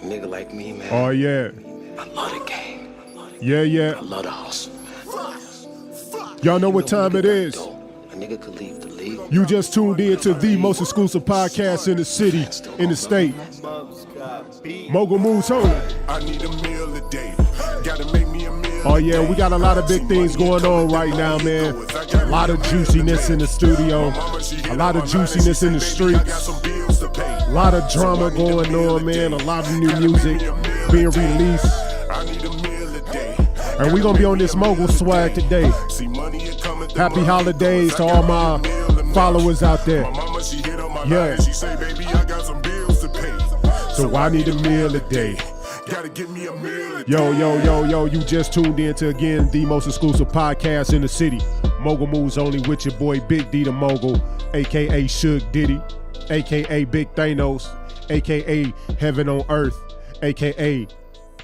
nigga like me, man. Oh, yeah. I love the game. Yeah. I love the hustle, man. Y'all know what time it is. A nigga could leave the league. You just tuned in to the most exclusive podcast in the city, in the state. Mogul Moves Home. I need a meal a day. Gotta make me a meal. Oh yeah, we got a lot of big things going on right now, man. A lot of juiciness in the studio. A lot of juiciness in the streets. A lot of drama going on, man. A lot of new music being released. And we're gonna be on this Mogul swag today. Happy holidays to all my followers out there. Yeah. So I need a meal a day. Gotta give me a meal a day. Yo, you just tuned in to, again, the most exclusive podcast in the city. Mogul Moves Only with your boy Big D the Mogul, a.k.a. Suge Diddy, a.k.a. Big Thanos, a.k.a. Heaven on Earth, a.k.a.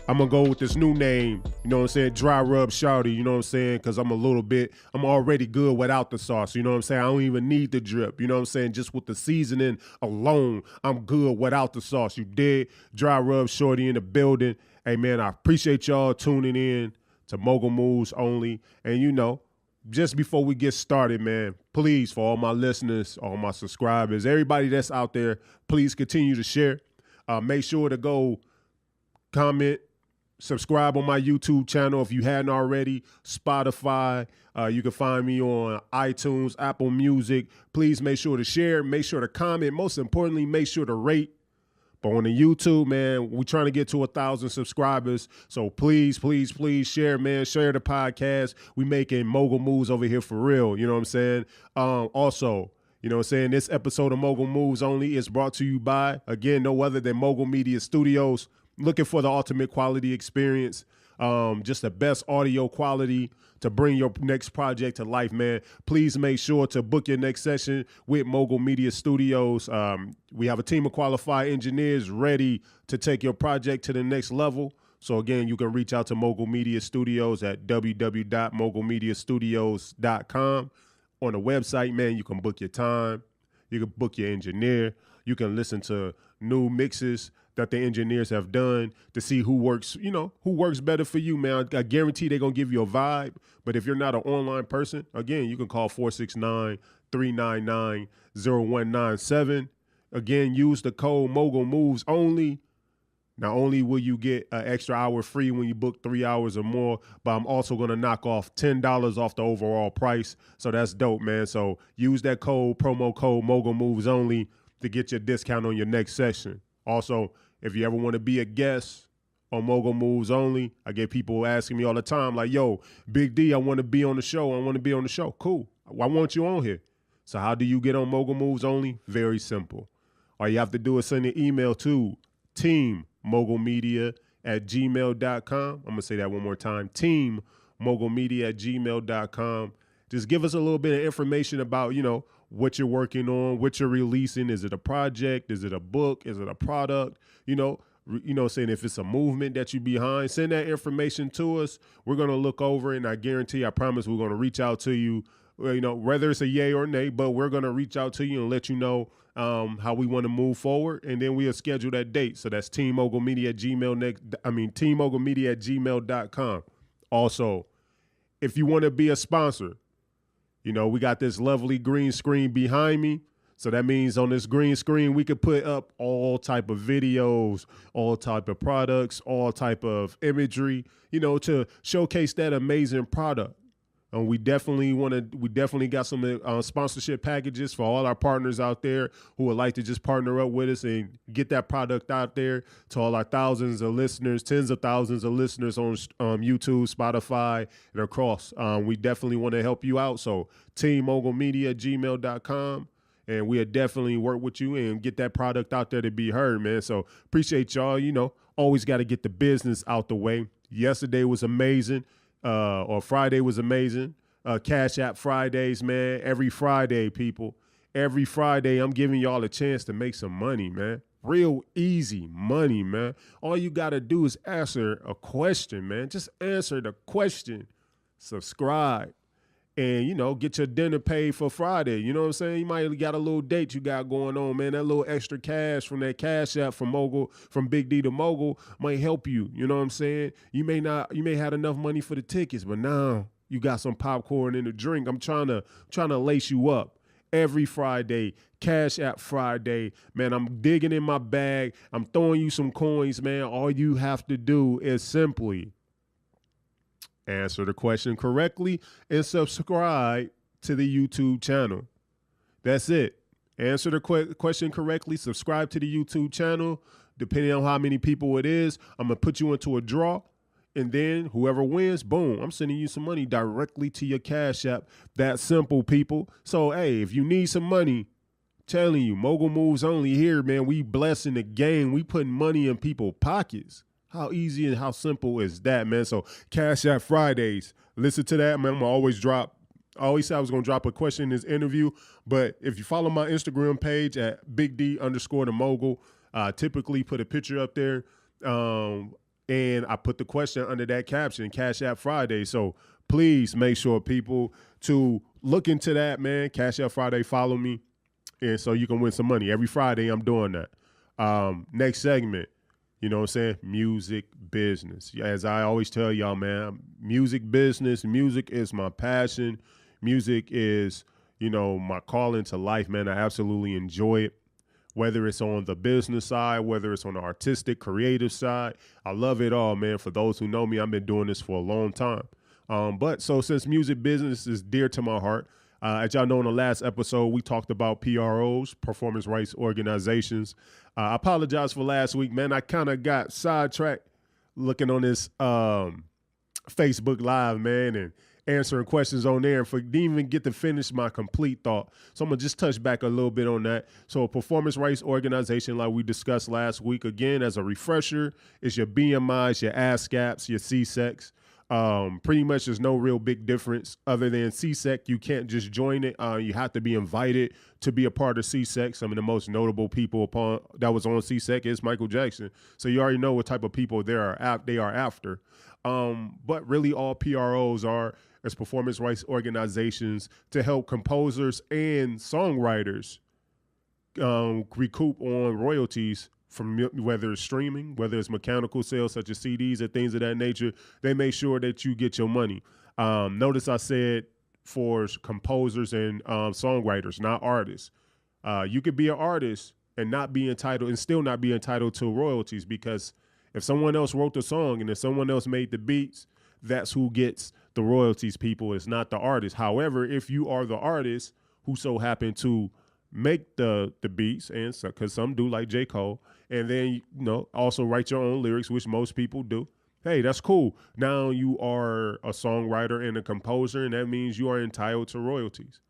I'm gonna go with this new name, you know what I'm saying, Dry Rub Shawty, you know what I'm saying, because I'm already good without the sauce, you know what I'm saying, I don't even need the drip, you know what I'm saying, just with the seasoning alone, I'm good without the sauce, you dig? Dry Rub Shorty in the building. Hey man, I appreciate y'all tuning in to Mogul Moves Only, and you know, just before we get started, man, please, for all my listeners, all my subscribers, everybody that's out there, please continue to share, make sure to go comment, subscribe on my YouTube channel if you hadn't already, Spotify. You can find me on iTunes, Apple Music. Please make sure to share, make sure to comment. Most importantly, make sure to rate. But on the YouTube, man, we're trying to get to 1,000 subscribers. So please share, man. Share the podcast. We making Mogul Moves over here for real. You know what I'm saying? Also, you know what I'm saying? This episode of Mogul Moves Only is brought to you by, again, no other than Mogul Media Studios. Looking for the ultimate quality experience, just the best audio quality to bring your next project to life, man. Please make sure to book your next session with Mogul Media Studios. We have a team of qualified engineers ready to take your project to the next level. So again, you can reach out to Mogul Media Studios at www.mogulmediastudios.com. On the website, man, you can book your time. You can book your engineer. You can listen to new mixes that the engineers have done to see who works better for you, man. I guarantee they're going to give you a vibe. But if you're not an online person, again, you can call 469-399-0197. Again, use the code Mogul Moves Only. Not only will you get an extra hour free when you book 3 hours or more, but I'm also going to knock off $10 off the overall price. So that's dope, man. So use that promo code Mogul Moves Only to get your discount on your next session. Also, if you ever want to be a guest on Mogul Moves Only, I get people asking me all the time, like, yo, Big D, I want to be on the show. Cool. I want you on here. So how do you get on Mogul Moves Only? Very simple. All you have to do is send an email to teammogulmedia@gmail.com. I'm going to say that one more time. teammogulmedia@gmail.com. Just give us a little bit of information about, what you're working on, what you're releasing. Is it a project? Is it a book? Is it a product? Saying if it's a movement that you're behind, send that information to us. We're going to look over it, and I promise we're going to reach out to you, whether it's a yay or nay, but we're going to reach out to you and let you know how we want to move forward, and then we'll schedule that date. So that's teammogulmedia@gmail.com. Also, if you want to be a sponsor, we got this lovely green screen behind me. So that means on this green screen, we could put up all type of videos, all type of products, all type of imagery, to showcase that amazing product. And we definitely got some sponsorship packages for all our partners out there who would like to just partner up with us and get that product out there to all our thousands of listeners, tens of thousands of listeners on YouTube, Spotify, and across. We definitely want to help you out. So teammogulmedia@gmail.com. And we'll definitely work with you and get that product out there to be heard, man. So appreciate y'all. Always got to get the business out the way. Yesterday was amazing. Or Friday was amazing. Cash App Fridays, man. Every Friday, people. Every Friday, I'm giving y'all a chance to make some money, man. Real easy money, man. All you got to do is answer a question, man. Just answer the question. Subscribe. and, you know, get your dinner paid for Friday. You know what I'm saying? You might got a little date you got going on, man. That little extra cash from that Cash App from Mogul, from Big D to Mogul might help you. You know what I'm saying? You may have enough money for the tickets, but now you got some popcorn and a drink. I'm trying to lace you up. Every Friday, Cash App Friday, man, I'm digging in my bag. I'm throwing you some coins, man. All you have to do is simply answer the question correctly and subscribe to the YouTube channel. That's it. Answer the question correctly, subscribe to the YouTube channel. Depending on how many people it is, I'm going to put you into a draw. And then whoever wins, boom, I'm sending you some money directly to your Cash App. That simple, people. So, hey, if you need some money, telling you, Mogul Moves only here, man. We blessing the game. We putting money in people's pockets. How easy and how simple is that, man? So Cash App Fridays, listen to that, man. I'm gonna always drop. I always said I was going to drop a question in this interview, but if you follow my Instagram page at BigD_the Mogul, typically put a picture up there. And I put the question under that caption, Cash App Friday. So please make sure people to look into that, man. Cash App Friday, follow me. And so you can win some money. Every Friday I'm doing that. Next segment, you know what I'm saying? Music business. As I always tell y'all, man, music business, music is my passion. Music is, you know, my calling to life, man. I absolutely enjoy it. Whether it's on the business side, whether it's on the artistic, creative side, I love it all, man. For those who know me, I've been doing this for a long time. But since music business is dear to my heart, as y'all know in the last episode, we talked about PROs, performance rights organizations. I apologize for last week, man. I kind of got sidetracked looking on this Facebook Live, man, and answering questions on there, and didn't even get to finish my complete thought. So I'm going to just touch back a little bit on that. So a performance rights organization, like we discussed last week, again, as a refresher, is your BMIs, your ASCAPs, your CSECs. Pretty much there's no real big difference other than CSEC. You can't just join it. You have to be invited to be a part of CSEC. Some of the most notable people that was on CSEC is Michael Jackson. So you already know what type of people they are after. But really all PROs are as performance rights organizations to help composers and songwriters recoup on royalties from whether it's streaming, whether it's mechanical sales such as CDs or things of that nature. They make sure that you get your money. Notice I said for composers and songwriters, not artists. You could be an artist and not be entitled and still not be entitled to royalties, because if someone else wrote the song and if someone else made the beats, that's who gets the royalties, people. It's not the artist. However, if you are the artist who so happen to make the beats, and so, because some do, like J. Cole, and then, you know, also write your own lyrics, which most people do, hey, that's cool. Now you are a songwriter and a composer, and that means you are entitled to royalties.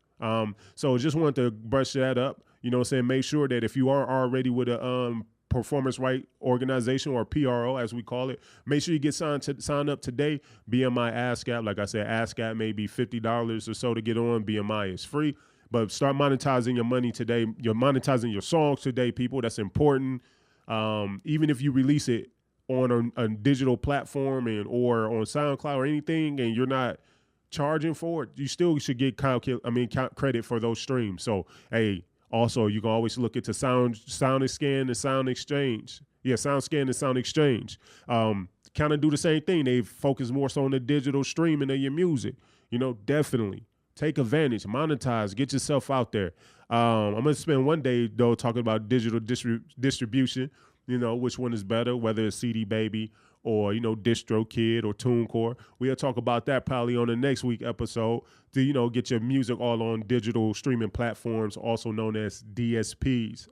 So just wanted to brush that up. You know what I'm saying? Make sure that if you are already with a performance right organization, or PRO as we call it, make sure you get signed up today. BMI ASCAP, like I said, ASCAP may be $50 or so to get on. BMI is free, but start monetizing your money today. You're monetizing your songs today, people. That's important. Even if you release it on a digital platform or on SoundCloud or anything, and you're not charging for it, you still should get credit for those streams. So, hey, also, you can always look into SoundScan and Sound Exchange. Yeah, SoundScan and Sound Exchange. Kind of do the same thing. They focus more so on the digital streaming of your music. You know, definitely take advantage, monetize, get yourself out there. I'm going to spend one day, though, talking about digital distribution, you know, which one is better, whether it's CD Baby or, you know, DistroKid or TuneCore. We'll talk about that probably on the next week episode to, you know, get your music all on digital streaming platforms, also known as DSPs.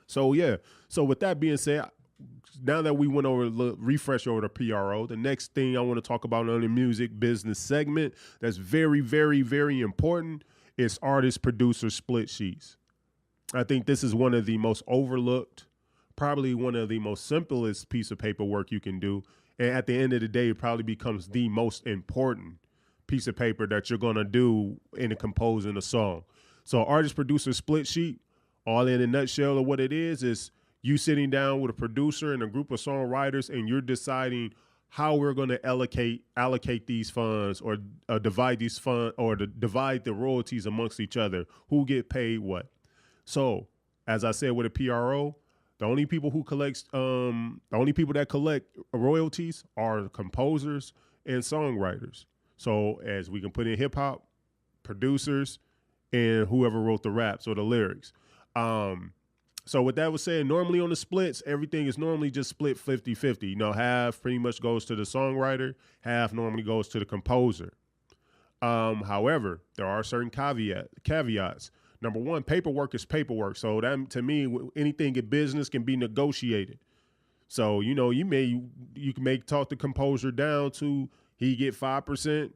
So, yeah. So with that being said, now that we went over refresh over the PRO, the next thing I want to talk about on the music business segment that's very, very, very important is artist producer split sheets. I think this is one of the most overlooked, probably one of the most simplest piece of paperwork you can do. And at the end of the day, it probably becomes the most important piece of paper that you're going to do in composing a song. So artist producer split sheet, all in a nutshell of what it is you sitting down with a producer and a group of songwriters, and you're deciding how we're going to allocate these funds or divide these funds or divide the royalties amongst each other. Who get paid what? So, as I said with a PRO, the only people that collect royalties are composers and songwriters. So, as we can put in hip hop, producers, and whoever wrote the raps or the lyrics. So with that was saying, normally on the splits, everything is normally just split 50-50. You know, half pretty much goes to the songwriter, half normally goes to the composer. However, there are certain caveats. Number one, paperwork is paperwork. So that, to me, anything in business can be negotiated. So, you know, you can talk the composer down to he get 5%,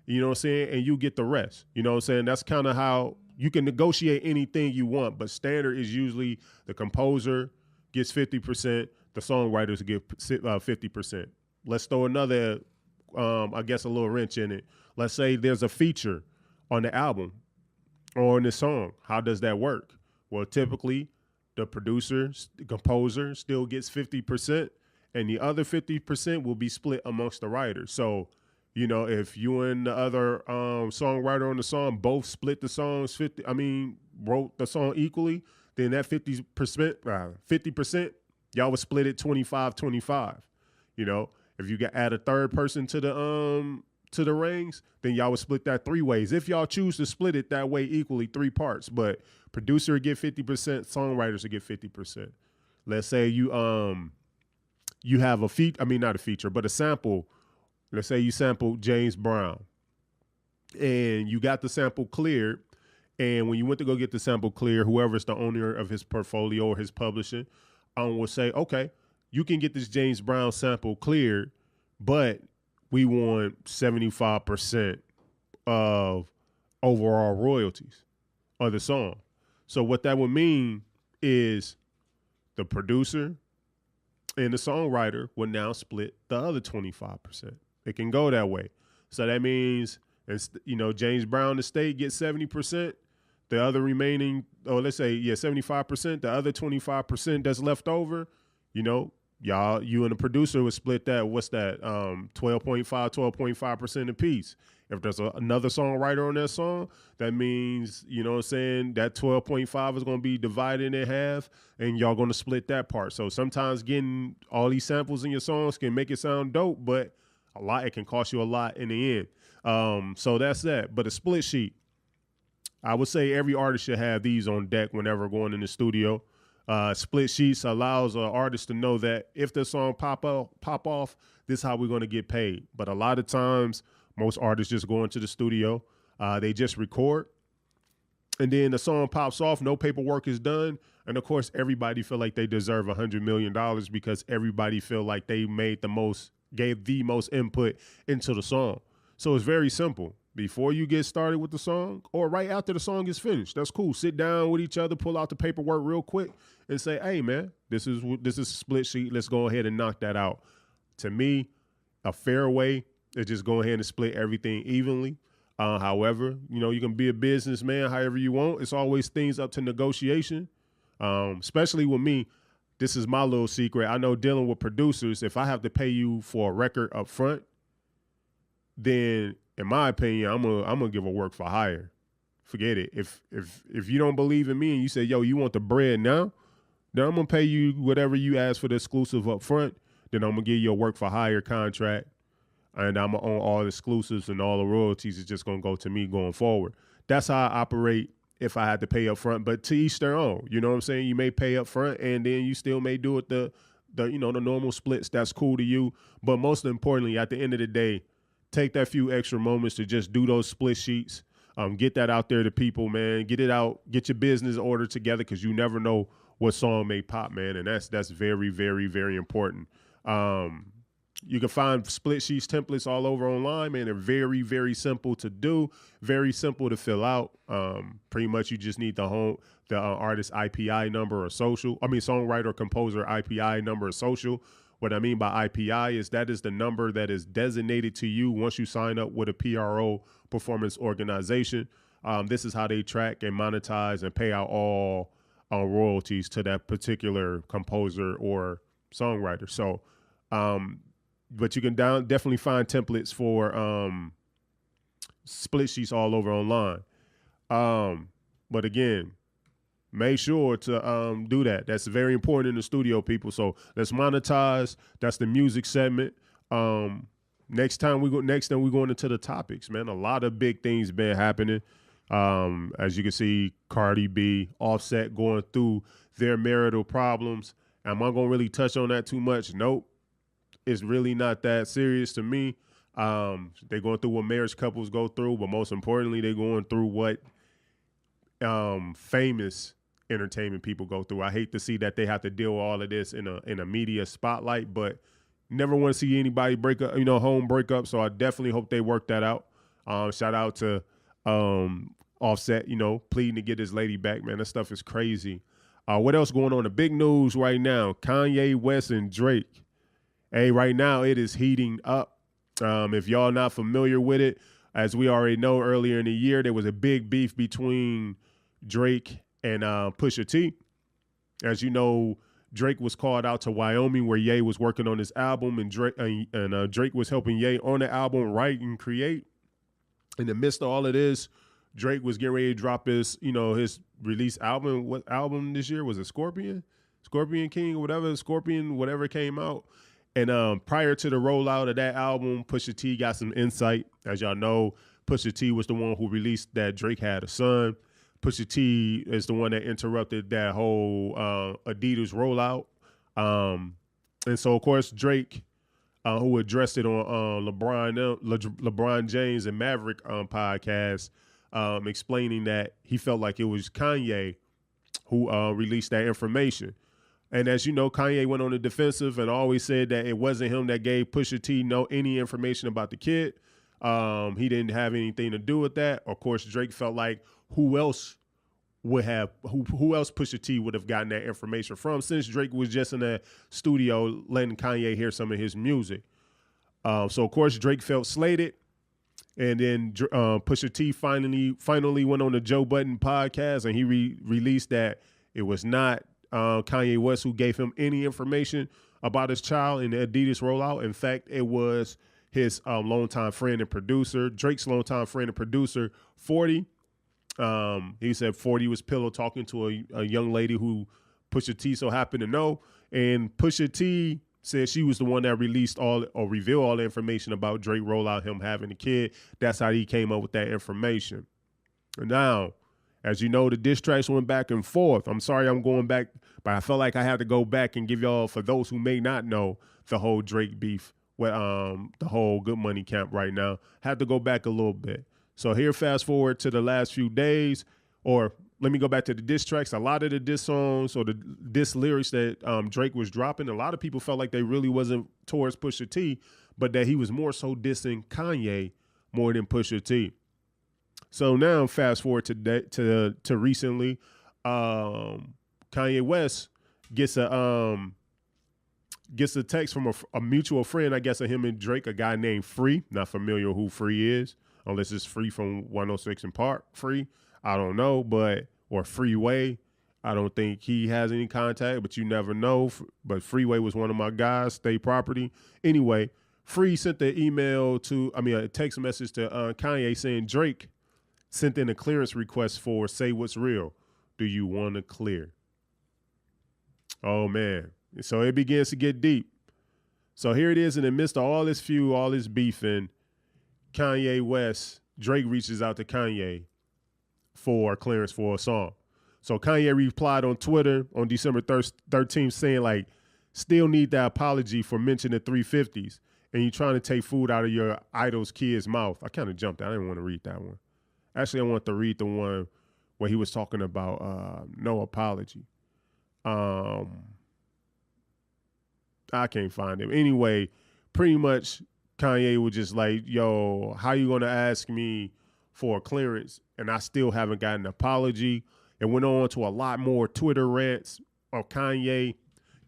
you know what I'm saying, and you get the rest. You know what I'm saying? That's kind of how you can negotiate anything you want, but standard is usually the composer gets 50%, the songwriters get 50%. Let's throw another, I guess, a little wrench in it. Let's say there's a feature on the album or on the song. How does that work? Well, typically the producer, the composer still gets 50%, and the other 50% will be split amongst the writers. So, you know, if you and the other songwriter on the song both split the songs wrote the song equally, then that 50%, y'all would split it 25-25. You know, if you add a third person to the rings, then y'all would split that 3 ways. If y'all choose to split it that way equally, 3 parts. But producer would get 50%, songwriters would get 50%. Let's say you have a sample. Let's say you sampled James Brown and you got the sample cleared. And when you went to go get the sample clear, whoever's the owner of his portfolio or his publishing will say, okay, you can get this James Brown sample cleared, but we want 75% of overall royalties of the song. So what that would mean is the producer and the songwriter would now split the other 25%. It can go that way. So that means, you know, James Brown estate gets 70%. The other remaining, let's say, 75%. The other 25% that's left over, you know, you and the producer would split that. What's that? 12.5% apiece. If there's another songwriter on that song, that means, you know what I'm saying, that 12.5 is going to be divided in half, and y'all going to split that part. So sometimes getting all these samples in your songs can make it sound dope, but it can cost you a lot in the end. So that's that. But a split sheet, I would say every artist should have these on deck whenever going in the studio. Split sheets allows an artist to know that if the song pop off, this is how we're going to get paid. But a lot of times, most artists just go into the studio, they just record, and then the song pops off, no paperwork is done, and of course, everybody feel like they deserve $100 million because everybody feel like they gave the most input into the song. So it's very simple. Before you get started with the song or right after the song is finished, that's cool. Sit down with each other, pull out the paperwork real quick and say, hey, man, this is a split sheet. Let's go ahead and knock that out. To me, a fair way is just go ahead and split everything evenly. However, you know, you can be a businessman however you want. It's always things up to negotiation, especially with me. This is my little secret. I know dealing with producers, if I have to pay you for a record up front, then in my opinion, I'm gonna give a work for hire. Forget it. If you don't believe in me and you say, yo, you want the bread now, then I'm gonna pay you whatever you ask for the exclusive up front. Then I'm gonna give you a work for hire contract, and I'm gonna own all the exclusives, and all the royalties is just gonna go to me going forward. That's how I operate if I had to pay up front. But to each their own. You know what I'm saying? You may pay up front, and then you still may do it the normal splits. That's cool to you. But most importantly, at the end of the day, take that few extra moments to just do those split sheets. Get that out there to people, man. Get it out. Get your business order together, because you never know what song may pop, man. And that's very, very, very important. You can find split sheets templates all over online, man. They're very, very simple to do, very simple to fill out. Pretty much you just need the artist IPI number or songwriter or composer IPI number or social. What I mean by IPI is that is the number that is designated to you once you sign up with a PRO, performance organization. This is how they track and monetize and pay out all royalties to that particular composer or songwriter. So but you can definitely find templates for Splitsheets all over online. But again, make sure to do that. That's very important in the studio, people. So let's monetize. That's the music segment. Next thing we're going into the topics, man. A lot of big things been happening. As you can see, Cardi B, Offset going through their marital problems. Am I gonna really touch on that too much? Nope. It's really not that serious to me. They're going through what marriage couples go through, but most importantly, they're going through what famous entertainment people go through. I hate to see that they have to deal with all of this in a media spotlight, but never want to see anybody break up, home break up. So I definitely hope they work that out. Shout out to Offset, pleading to get his lady back, man. That stuff is crazy. What else going on? The big news right now, Kanye West and Drake. Hey, right now it is heating up. If y'all not familiar with it, as we already know, earlier in the year, there was a big beef between Drake and Pusha T. As you know, Drake was called out to Wyoming where Ye was working on his album, and Drake was helping Ye on the album write and create. In the midst of all of this, Drake was getting ready to drop his release album. What album this year? Was it Scorpion? Scorpion King or whatever, Scorpion, whatever came out. And prior to the rollout of that album, Pusha T got some insight. As y'all know, Pusha T was the one who released that Drake had a son. Pusha T is the one that interrupted that whole Adidas rollout. And so, of course, Drake, who addressed it on LeBron James and Maverick podcast, explaining that he felt like it was Kanye who released that information. And as you know, Kanye went on the defensive and always said that it wasn't him that gave Pusha T any information about the kid. He didn't have anything to do with that. Of course, Drake felt like who else Pusha T would have gotten that information from, since Drake was just in the studio letting Kanye hear some of his music. So of course Drake felt slated, and then Pusha T finally went on the Joe Budden podcast, and he released that it was not Kanye West who gave him any information about his child in the Adidas rollout. In fact, it was his longtime friend and producer, Drake's longtime friend and producer, 40. He said 40 was pillow talking to a young lady who Pusha T so happened to know, and Pusha T said she was the one that revealed all the information about Drake rollout, him having a kid. That's how he came up with that information. Now, as you know, the diss tracks went back and forth. I'm sorry I'm going back, but I felt like I had to go back and give y'all, for those who may not know, the whole Drake beef with the whole Good Money camp right now. Had to go back a little bit. So here, fast forward to the last few days, or let me go back to the diss tracks. A lot of the diss songs or the diss lyrics that Drake was dropping, a lot of people felt like they really wasn't towards Pusha T, but that he was more so dissing Kanye more than Pusha T. So now, fast forward to recently, Kanye West gets a text from a mutual friend, I guess, of him and Drake, a guy named Free. Not familiar who Free is, unless it's Free from 106 and Park. Free, I don't know, or Freeway. I don't think he has any contact, but you never know. But Freeway was one of my guys, State Property. Anyway, Free sent a text message to Kanye saying Drake sent in a clearance request for Say What's Real. Do you want to clear? Oh, man. So it begins to get deep. So here it is in the midst of all this feud, all this beefing. Drake reaches out to Kanye for clearance for a song. So Kanye replied on Twitter on December 13th saying, like, still need that apology for mentioning the 350s and you trying to take food out of your idol's kid's mouth. I kind of jumped. I didn't want to read that one. Actually, I want to read the one where he was talking about no apology. I can't find it. Anyway, pretty much Kanye was just like, yo, how you going to ask me for a clearance and I still haven't gotten an apology? It went on to a lot more Twitter rants of Kanye.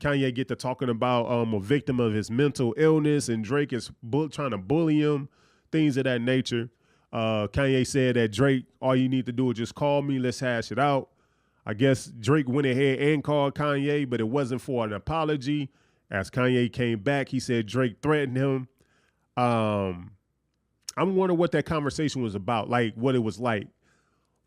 Kanye get to talking about a victim of his mental illness, and Drake is trying to bully him, things of that nature. Kanye said that Drake, all you need to do is just call me, let's hash it out. I guess Drake went ahead and called Kanye, but it wasn't for an apology. As Kanye came back, he said Drake threatened him. I'm wondering what that conversation was about, like what it was like.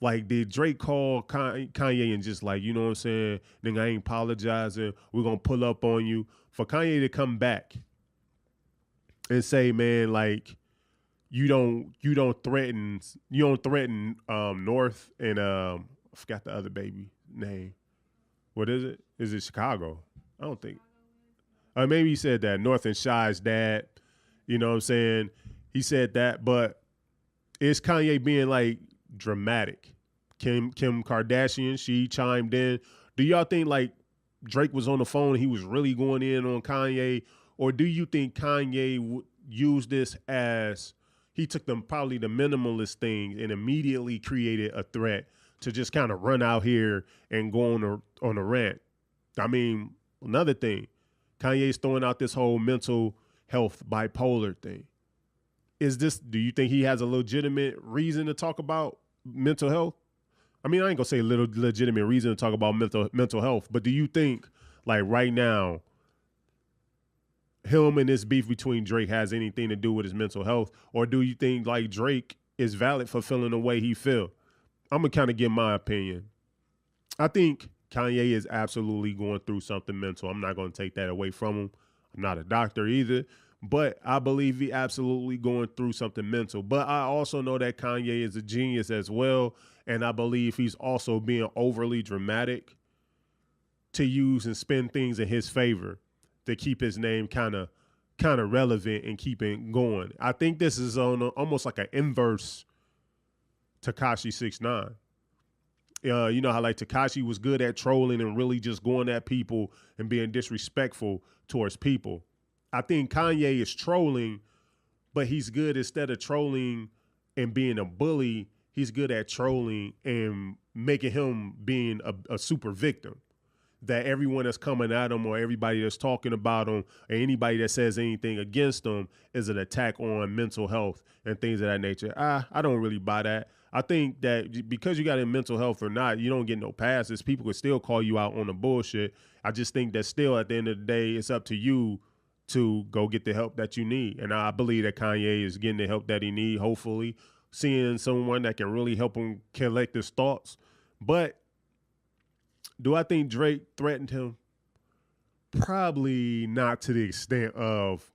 Like, did Drake call Kanye and just like, you know what I'm saying, nigga, I ain't apologizing. We're going to pull up on you. For Kanye to come back and say, man, like, you don't threaten North and I forgot the other baby name. What is it? Is it Chicago? I don't think. Maybe he said that. North and Shy's dad. You know what I'm saying? He said that, but is Kanye being like dramatic? Kim Kardashian, she chimed in. Do y'all think like Drake was on the phone and he was really going in on Kanye? Or do you think Kanye used this as he took probably the minimalist thing and immediately created a threat to just kind of run out here and go on a rant? I mean, another thing, Kanye's throwing out this whole mental health bipolar thing. Do you think he has a legitimate reason to talk about mental health? I mean, I ain't gonna say legitimate reason to talk about mental health, but do you think like right now, him and this beef between Drake has anything to do with his mental health? Or do you think like Drake is valid for feeling the way he feel? I'm gonna kind of give my opinion. I think Kanye is absolutely going through something mental. I'm not gonna take that away from him. I'm not a doctor either, but I believe he absolutely going through something mental. But I also know that Kanye is a genius as well, and I believe he's also being overly dramatic to use and spin things in his favor to keep his name kind of relevant and keep it going. I think this is on almost like an inverse Tekashi 6ix9ine. You know how like Tekashi was good at trolling and really just going at people and being disrespectful towards people. I think Kanye is trolling, but he's good instead of trolling and being a bully. He's good at trolling and making him being a super victim. That everyone that's coming at him or everybody that's talking about him or anybody that says anything against him is an attack on mental health and things of that nature. I don't really buy that. I think that because you got in mental health or not, you don't get no passes. People could still call you out on the bullshit. I just think that still at the end of the day, it's up to you to go get the help that you need. And I believe that Kanye is getting the help that he needs, hopefully, seeing someone that can really help him collect his thoughts. But do I think Drake threatened him? Probably not to the extent of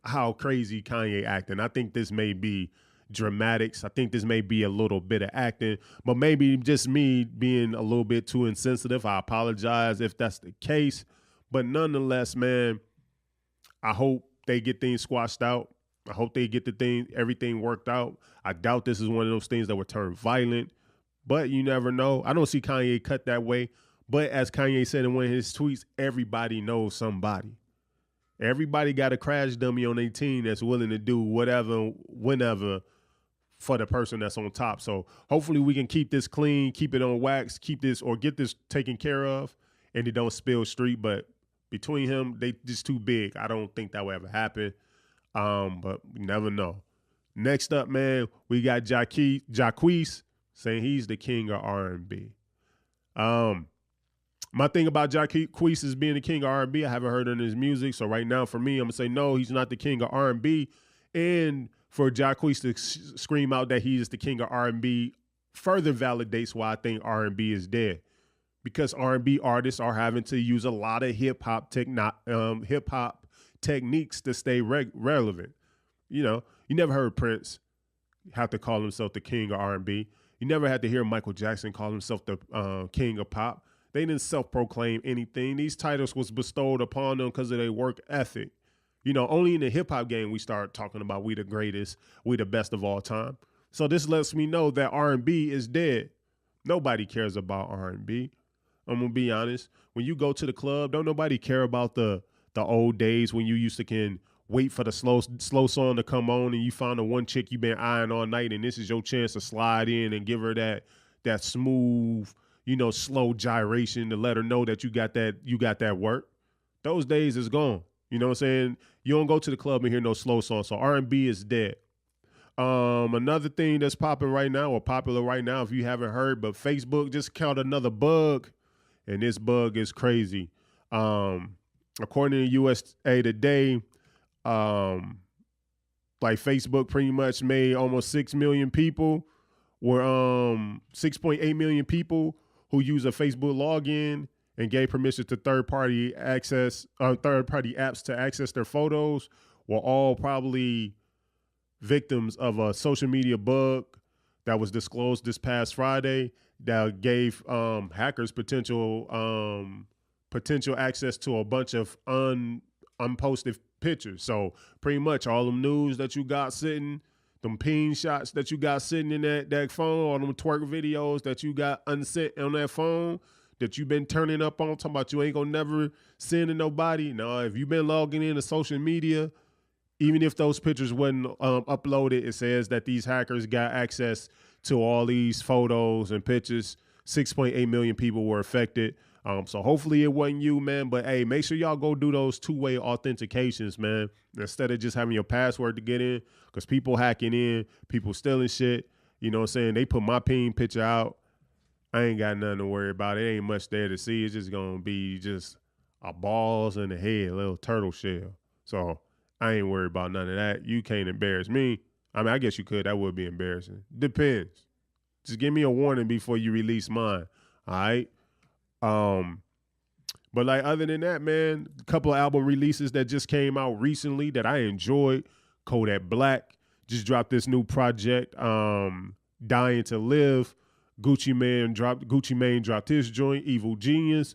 how crazy Kanye acting. I think this may be dramatics. I think this may be a little bit of acting, but maybe just me being a little bit too insensitive. I apologize if that's the case. But nonetheless, man, I hope they get things squashed out. I hope they get everything worked out. I doubt this is one of those things that would turn violent, but you never know. I don't see Kanye cut that way. But as Kanye said in one of his tweets, everybody knows somebody. Everybody got a crash dummy on their team that's willing to do whatever, whenever for the person that's on top. So hopefully we can keep this clean, keep it on wax, keep this or get this taken care of, and it don't spill street. But between him, they just too big. I don't think that will ever happen. But you never know. Next up, man, we got Jacquees saying he's the king of R&B. My thing about Jacquees is being the king of R&B. I haven't heard of his music, so right now for me, I'm gonna say no, he's not the king of R&B. And for Jacquees to scream out that he is the king of R&B further validates why I think R&B is dead. Because R&B artists are having to use a lot of hip hop techniques to stay relevant. You know, you never heard Prince have to call himself the king of R&B. You never had to hear Michael Jackson call himself the king of pop. They didn't self-proclaim anything. These titles was bestowed upon them because of their work ethic. You know, only in the hip-hop game we start talking about we the greatest, we the best of all time. So this lets me know that R&B is dead. Nobody cares about R&B. I'm going to be honest. When you go to the club, don't nobody care about the old days when you used to can wait for the slow song to come on and you found the one chick you've been eyeing all night and this is your chance to slide in and give her that smooth, you know, slow gyration to let her know that you got that work. Those days is gone. You know what I'm saying? You don't go to the club and hear no slow song. So R&B is dead. Another thing that's popping right now or popular right now, if you haven't heard, but Facebook just caught another bug, and this bug is crazy. according to USA Today, like Facebook pretty much made almost 6 million people, were 6.8 million people who use a Facebook login and gave permission to third-party apps to access their photos, were all probably victims of a social media bug that was disclosed this past Friday that gave hackers potential access to a bunch of unposted pictures. So pretty much all them news that you got sitting, them ping shots that you got sitting in that phone, all them twerk videos that you got unsent on that phone that you've been turning up on, talking about you ain't gonna never send to nobody. Now, if you've been logging into social media, even if those pictures wasn't uploaded, it says that these hackers got access to all these photos and pictures. 6.8 million people were affected. So hopefully it wasn't you, man. But hey, make sure y'all go do those two-way authentications, man, instead of just having your password to get in, because people hacking in, people stealing shit. You know what I'm saying? They put my ping picture out. I ain't got nothing to worry about. It ain't much there to see. It's just going to be just a balls in the head, a little turtle shell. So I ain't worried about none of that. You can't embarrass me. I mean, I guess you could. That would be embarrassing. Depends. Just give me a warning before you release mine. All right? But like other than that, man, a couple of album releases that just came out recently that I enjoyed. Kodak Black just dropped this new project, Dying to Live. Gucci Mane dropped his joint, Evil Genius.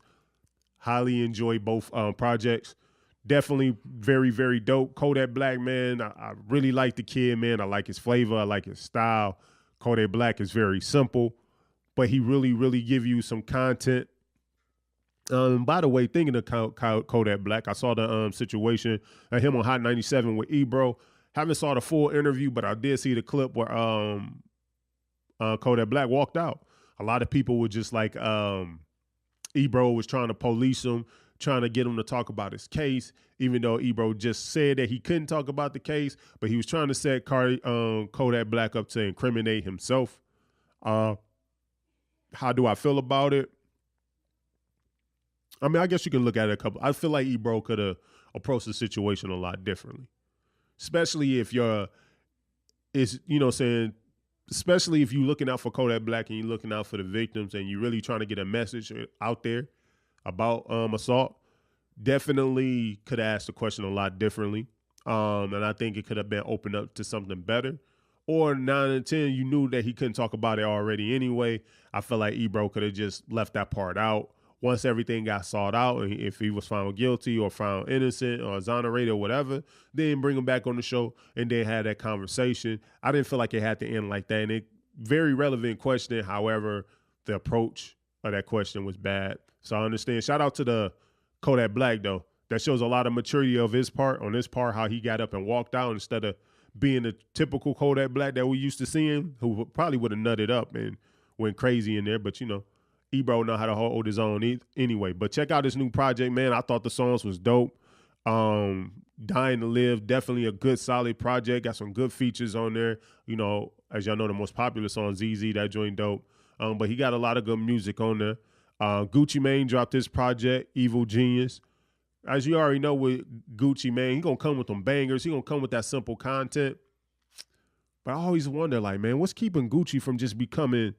Highly enjoy both projects. Definitely very, very dope. Kodak Black, man, I really like the kid, man. I like his flavor. I like his style. Kodak Black is very simple, but he really, really give you some content. By the way, thinking of Kodak Black, I saw the situation of him on Hot 97 with Ebro. Haven't saw the full interview, but I did see the clip where Kodak Black walked out. A lot of people were just like, Ebro was trying to police him, trying to get him to talk about his case, even though Ebro just said that he couldn't talk about the case, but he was trying to set Kodak Black up to incriminate himself. How do I feel about it? I mean, I guess you can look at it I feel like Ebro could have approached the situation a lot differently, especially if especially if you're looking out for Kodak Black and you're looking out for the victims and you're really trying to get a message out there about assault. Definitely could have asked the question a lot differently. And I think it could have been opened up to something better. Or 9 and 10, you knew that he couldn't talk about it already anyway. I feel like Ebro could have just left that part out. Once everything got sought out, and if he was found guilty or found innocent or exonerated or whatever, then bring him back on the show and then have that conversation. I didn't feel like it had to end like that. And it very relevant question. However, the approach of that question was bad. So I understand. Shout out to the Kodak Black, though. That shows a lot of maturity of his part, on his part, how he got up and walked out instead of being the typical Kodak Black that we used to seeing, who probably would have nutted up and went crazy in there. But, you know, Ebro know how to hold his own anyway. But check out this new project, man. I thought the songs was dope. Dying to Live, definitely a good, solid project. Got some good features on there. You know, as y'all know, the most popular song, ZZ, that joint dope. But he got a lot of good music on there. Gucci Mane dropped his project, Evil Genius. As you already know with Gucci Mane, he going to come with them bangers. He going to come with that simple content. But I always wonder, like, man, what's keeping Gucci from just becoming...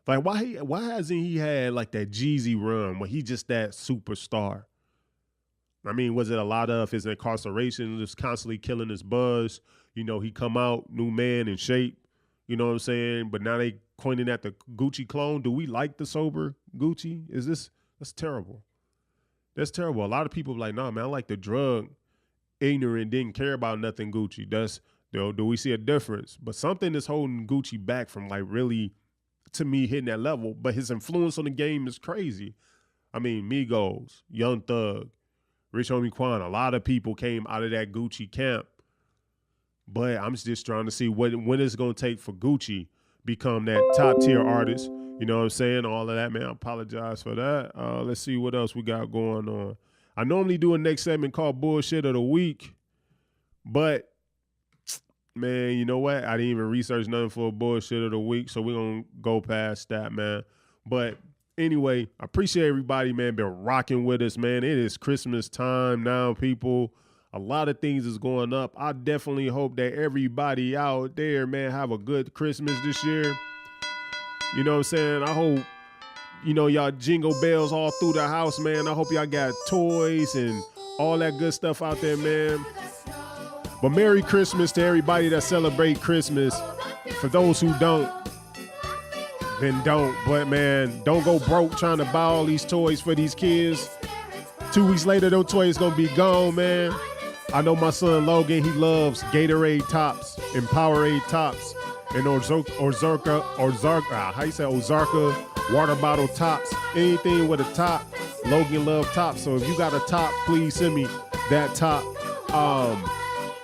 Like, why hasn't he had, like, that Jeezy run where he just that superstar? I mean, was it a lot of his incarceration just constantly killing his buzz? You know, he come out, new man in shape, you know what I'm saying? But now they pointing at the Gucci clone. Do we like the sober Gucci? That's terrible. That's terrible. A lot of people are like, nah, man, I like the drug, ignorant, didn't care about nothing Gucci. Do we see a difference? But something is holding Gucci back from, like, really... to me hitting that level, but his influence on the game is crazy. I mean, Migos, Young Thug, Rich Homie Quan, a lot of people came out of that Gucci camp. But I'm just trying to see when it's going to take for Gucci become that top tier artist. You know what I'm saying? All of that, man. I apologize for that. Let's see what else we got going on. I normally do a next segment called Bullshit of the Week, but man, you know what? I didn't even research nothing for a bullshit of the week, so we're going to go past that, man. But Anyway, I appreciate everybody, man, been rocking with us, man. It is Christmas time now, people. A lot of things is going up. I definitely hope that everybody out there, man, have a good Christmas this year. You know what I'm saying? I hope, y'all jingle bells all through the house, man. I hope y'all got toys and all that good stuff out there, man. But Merry Christmas to everybody that celebrate Christmas. For those who don't, then don't. But, man, don't go broke trying to buy all these toys for these kids. 2 weeks later, those toys going to be gone, man. I know my son Logan, he loves Gatorade tops and Powerade tops and Ozarka, water bottle tops. Anything with a top, Logan love tops. So if you got a top, please send me that top.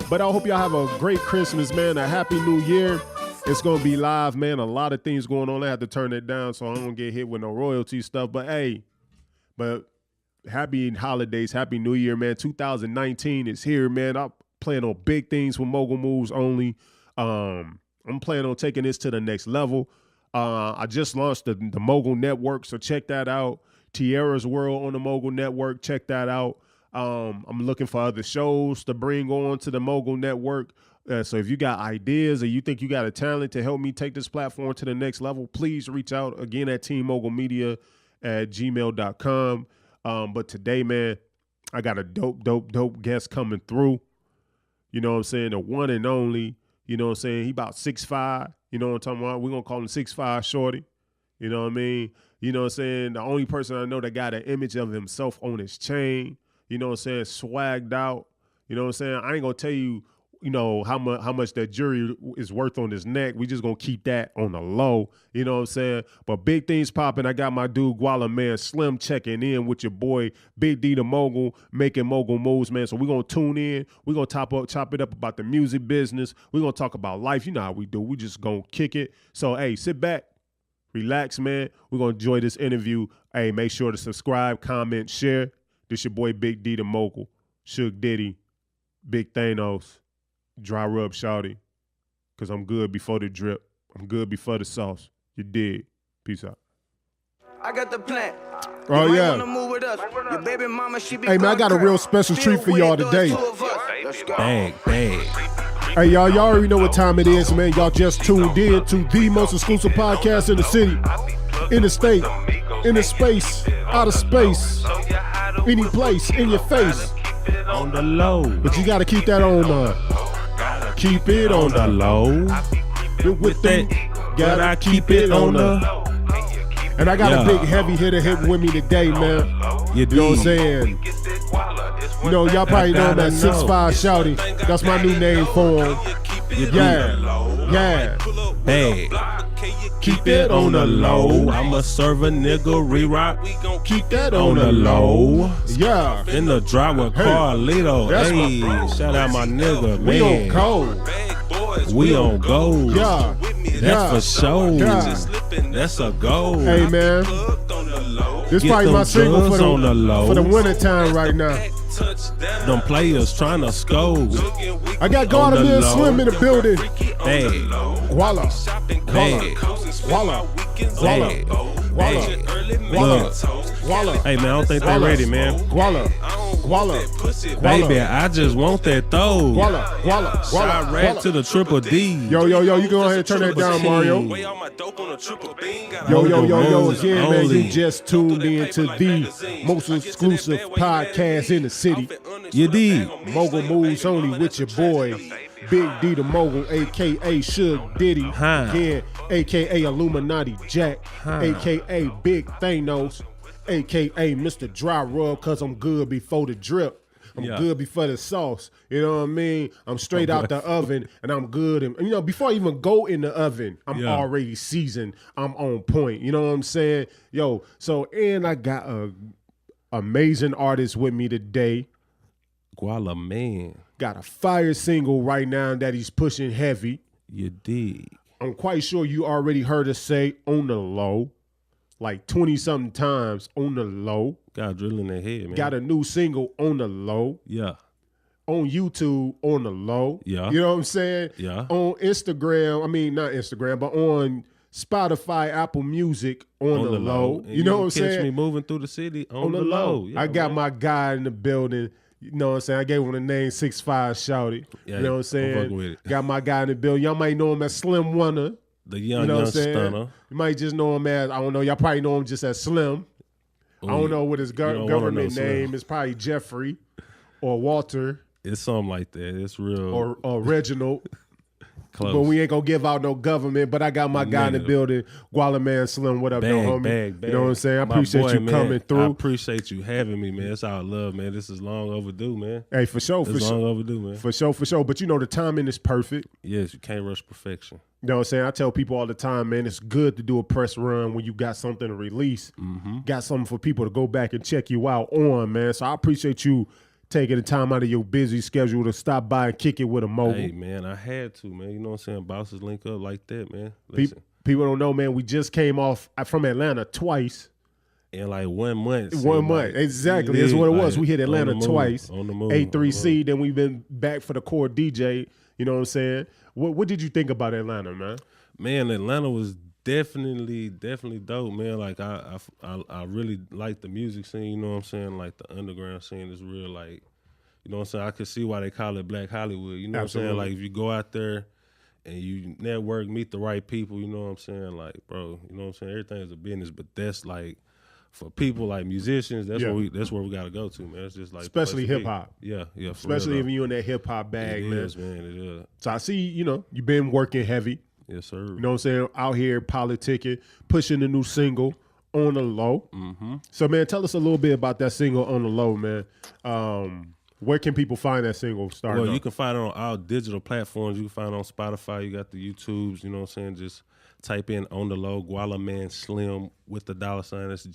But I hope y'all have a great Christmas, man. A happy new year. It's going to be live, man. A lot of things going on. I have to turn it down so I don't get hit with no royalty stuff. But, hey, happy holidays. Happy New Year, man. 2019 is here, man. I'm planning on big things for Mogul Moves only. I'm planning on taking this to the next level. I just launched the Mogul Network, so check that out. Tierra's World on the Mogul Network. Check that out. I'm looking for other shows to bring on to the Mogul Network. So if you got ideas or you think you got a talent to help me take this platform to the next level, please reach out again at teammogulmedia@gmail.com. But today, man, I got a dope guest coming through. You know what I'm saying? The one and only, you know what I'm saying? He about 6'5", you know what I'm talking about? We're going to call him 6'5" Shorty. You know what I mean? You know what I'm saying? The only person I know that got an image of himself on his chain, you know what I'm saying? Swagged out. You know what I'm saying? I ain't going to tell you, how much that jewelry is worth on his neck. We just going to keep that on the low. You know what I'm saying? But big things popping. I got my dude GuallaMann Slim checking in with your boy Big D the Mogul, making Mogul moves, man. So we're going to tune in. We're going to chop it up about the music business. We're going to talk about life. You know how we do. We just going to kick it. So, hey, sit back, relax, man. We're going to enjoy this interview. Hey, make sure to subscribe, comment, share. This your boy Big D the Mogul, Suge Diddy, Big Thanos. Dry rub shawty, because I'm good before the drip. I'm good before the sauce. You dig? Peace out. I got the plan. Oh, yeah. Move with us. Your baby mama, she be hey, man, I got a real special treat for y'all today. Bang. Hey, y'all already know what time it is, man. Y'all just tuned in to the most exclusive podcast in the city, in the state, in the space, out of space, any place, in your face. On the low. But you got to keep that on keep it on the low. With that, gotta keep it on the. And I got a big heavy hitter hitting with me today, man. You know what I'm saying? Y'all probably know him as 6'5" Shouty. That's my new name for him. Yeah. Hey, keep it on the low. I'ma serve a nigga re-rock. Keep that on the low. Yeah. In the drive with Carlito. Hey, shout out my nigga, man. We on go. We on go. Yeah. That's for sure. Yeah. That's a go. Hey, man. This Get probably my single for the winter time right now. Them players trying to score. I got GuallaMann Slim in the building. Hey. Guala. Hey, man, I don't think they're ready, man. Guala. Baby, I just want that throw. Guala. Shot right to the triple D. Yo, you go ahead and turn that down, Mario. Yo, again, man, you just tuned in to the most exclusive podcast in the city. You did. Mogul Moves only with your boy, Big D the Mogul, a.k.a. Suge Diddy. Again, a.k.a. Illuminati Jack, a.k.a. Big Thanos, a.k.a. Mr. Dry Rub, because I'm good before the drip. I'm good before the sauce. You know what I mean? I'm straight out the oven, and I'm good. And before I even go in the oven, I'm already seasoned. I'm on point. You know what I'm saying? And I got a amazing artist with me today. GuallaMann. Got a fire single right now that he's pushing heavy. You dig. I'm quite sure you already heard us say on the low, like 20-something times on the low. Got drill in their head, man. Got a new single on the low. Yeah. On YouTube on the low. Yeah. You know what I'm saying? Yeah. On Instagram, not Instagram, but on Spotify, Apple Music, on the low. And You know what I'm catch saying? me moving through the city on the low. Yeah, I got man. my guy in the building. You know what I'm saying? I gave him the name 6'5" Shouty. Yeah, you know what I'm I'm saying? fucking with it. Got my guy in the building. Y'all might know him as Slim Wonder. The young, You know young what I'm saying? stunner. You might just know him as, I don't know, y'all probably know him just as Slim. I don't know what his government name is. Probably Jeffrey or Walter It's something like that. It's real or Reginald. close. But we ain't gonna give out no government. But I got my guy in the building, GuallaMann Slim. What up, though, homie? Bag. You know what I'm saying? I My appreciate boy, you man, coming I through. appreciate you having me, man. It's our love, man. This is long overdue, man. Hey, for sure, It's long overdue, man. For sure. But you know the timing is perfect. Yes, you can't rush perfection. You know what I'm saying? I tell people all the time, man, it's good to do a press run when you got something to release. Got something for people to go back and check you out on, man. So I appreciate you taking the time out of your busy schedule to stop by and kick it with a Mogul. Hey, man, I had to, man. You know what I'm saying? Bosses link up like that, man. Listen, People don't know, man, we just came off from Atlanta twice. in like 1 month. 1 month. Exactly. That's what it was. We hit Atlanta twice. On the move. A3C, then we've been back for the core DJ. You know what I'm saying? What did you think about Atlanta, man? Man, Atlanta was definitely dope, man. Like I really like the music scene, you know what I'm saying? Like the underground scene is real, like, you know what I'm saying? I could see why they call it Black Hollywood. You know Absolutely. what I'm saying? Like if you go out there and you network, meet the right people, you know what I'm saying? Like, bro, you know what I'm saying? Everything is a business, but that's like for people like musicians, that's where we gotta go to, man. It's just like Especially hip hop. Yeah. For Especially real, if you're in that hip hop bag, it man. is, man. It is. So I see, you've been working heavy. Yes, sir. You know what I'm saying? Out here politicking, pushing the new single, On the Low. Mm-hmm. So, man, tell us a little bit about that single, On the Low, man. Where can people find that single starting Well, up? you can find it on all digital platforms. You can find it on Spotify. You got the YouTubes, you know what I'm saying? Just type in On the Low, GuallaMann Slim with the $. That's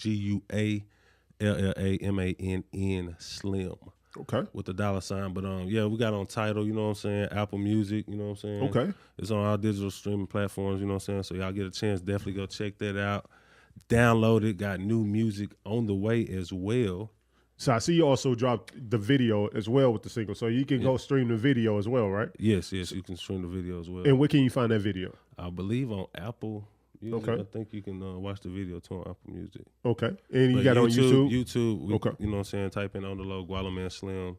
GuallaMann Slim. Okay. With the $. But yeah, we got on Tidal, you know what I'm saying? Apple Music, you know what I'm saying? Okay. It's on all digital streaming platforms, you know what I'm saying? So y'all get a chance, definitely go check that out. Download it. Got new music on the way as well. So I see you also dropped the video as well with the single. So you can go stream the video as well, right? Yes, you can stream the video as well. And where can you find that video? I believe on Apple Music. Okay. I think you can watch the video too on Apple Music. Okay. And you But got it on YouTube? YouTube. Okay. You know what I'm saying? Type in On the Low, GuallaMann Slim.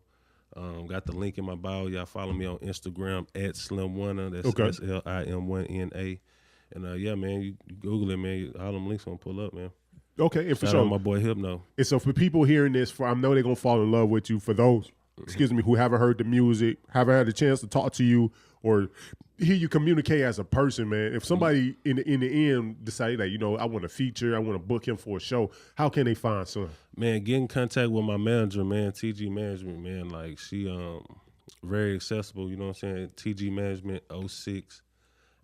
Got the link in my bio. Y'all follow me on Instagram at Slim1. That's Okay. SLIM1NA. And yeah, man, you Google it, man. All them links gonna pull up, man. Okay, and for Shout out sure. my boy Hypno. And so for people hearing this, I know they're going to fall in love with you. For those, who haven't heard the music, haven't had a chance to talk to you or hear you communicate as a person, man. If somebody in the end decided that, I want to feature, I want to book him for a show, how can they find Slim? Man, get in contact with my manager, man, TG Management, man. Like, she very accessible, you know what I'm saying? TG Management 06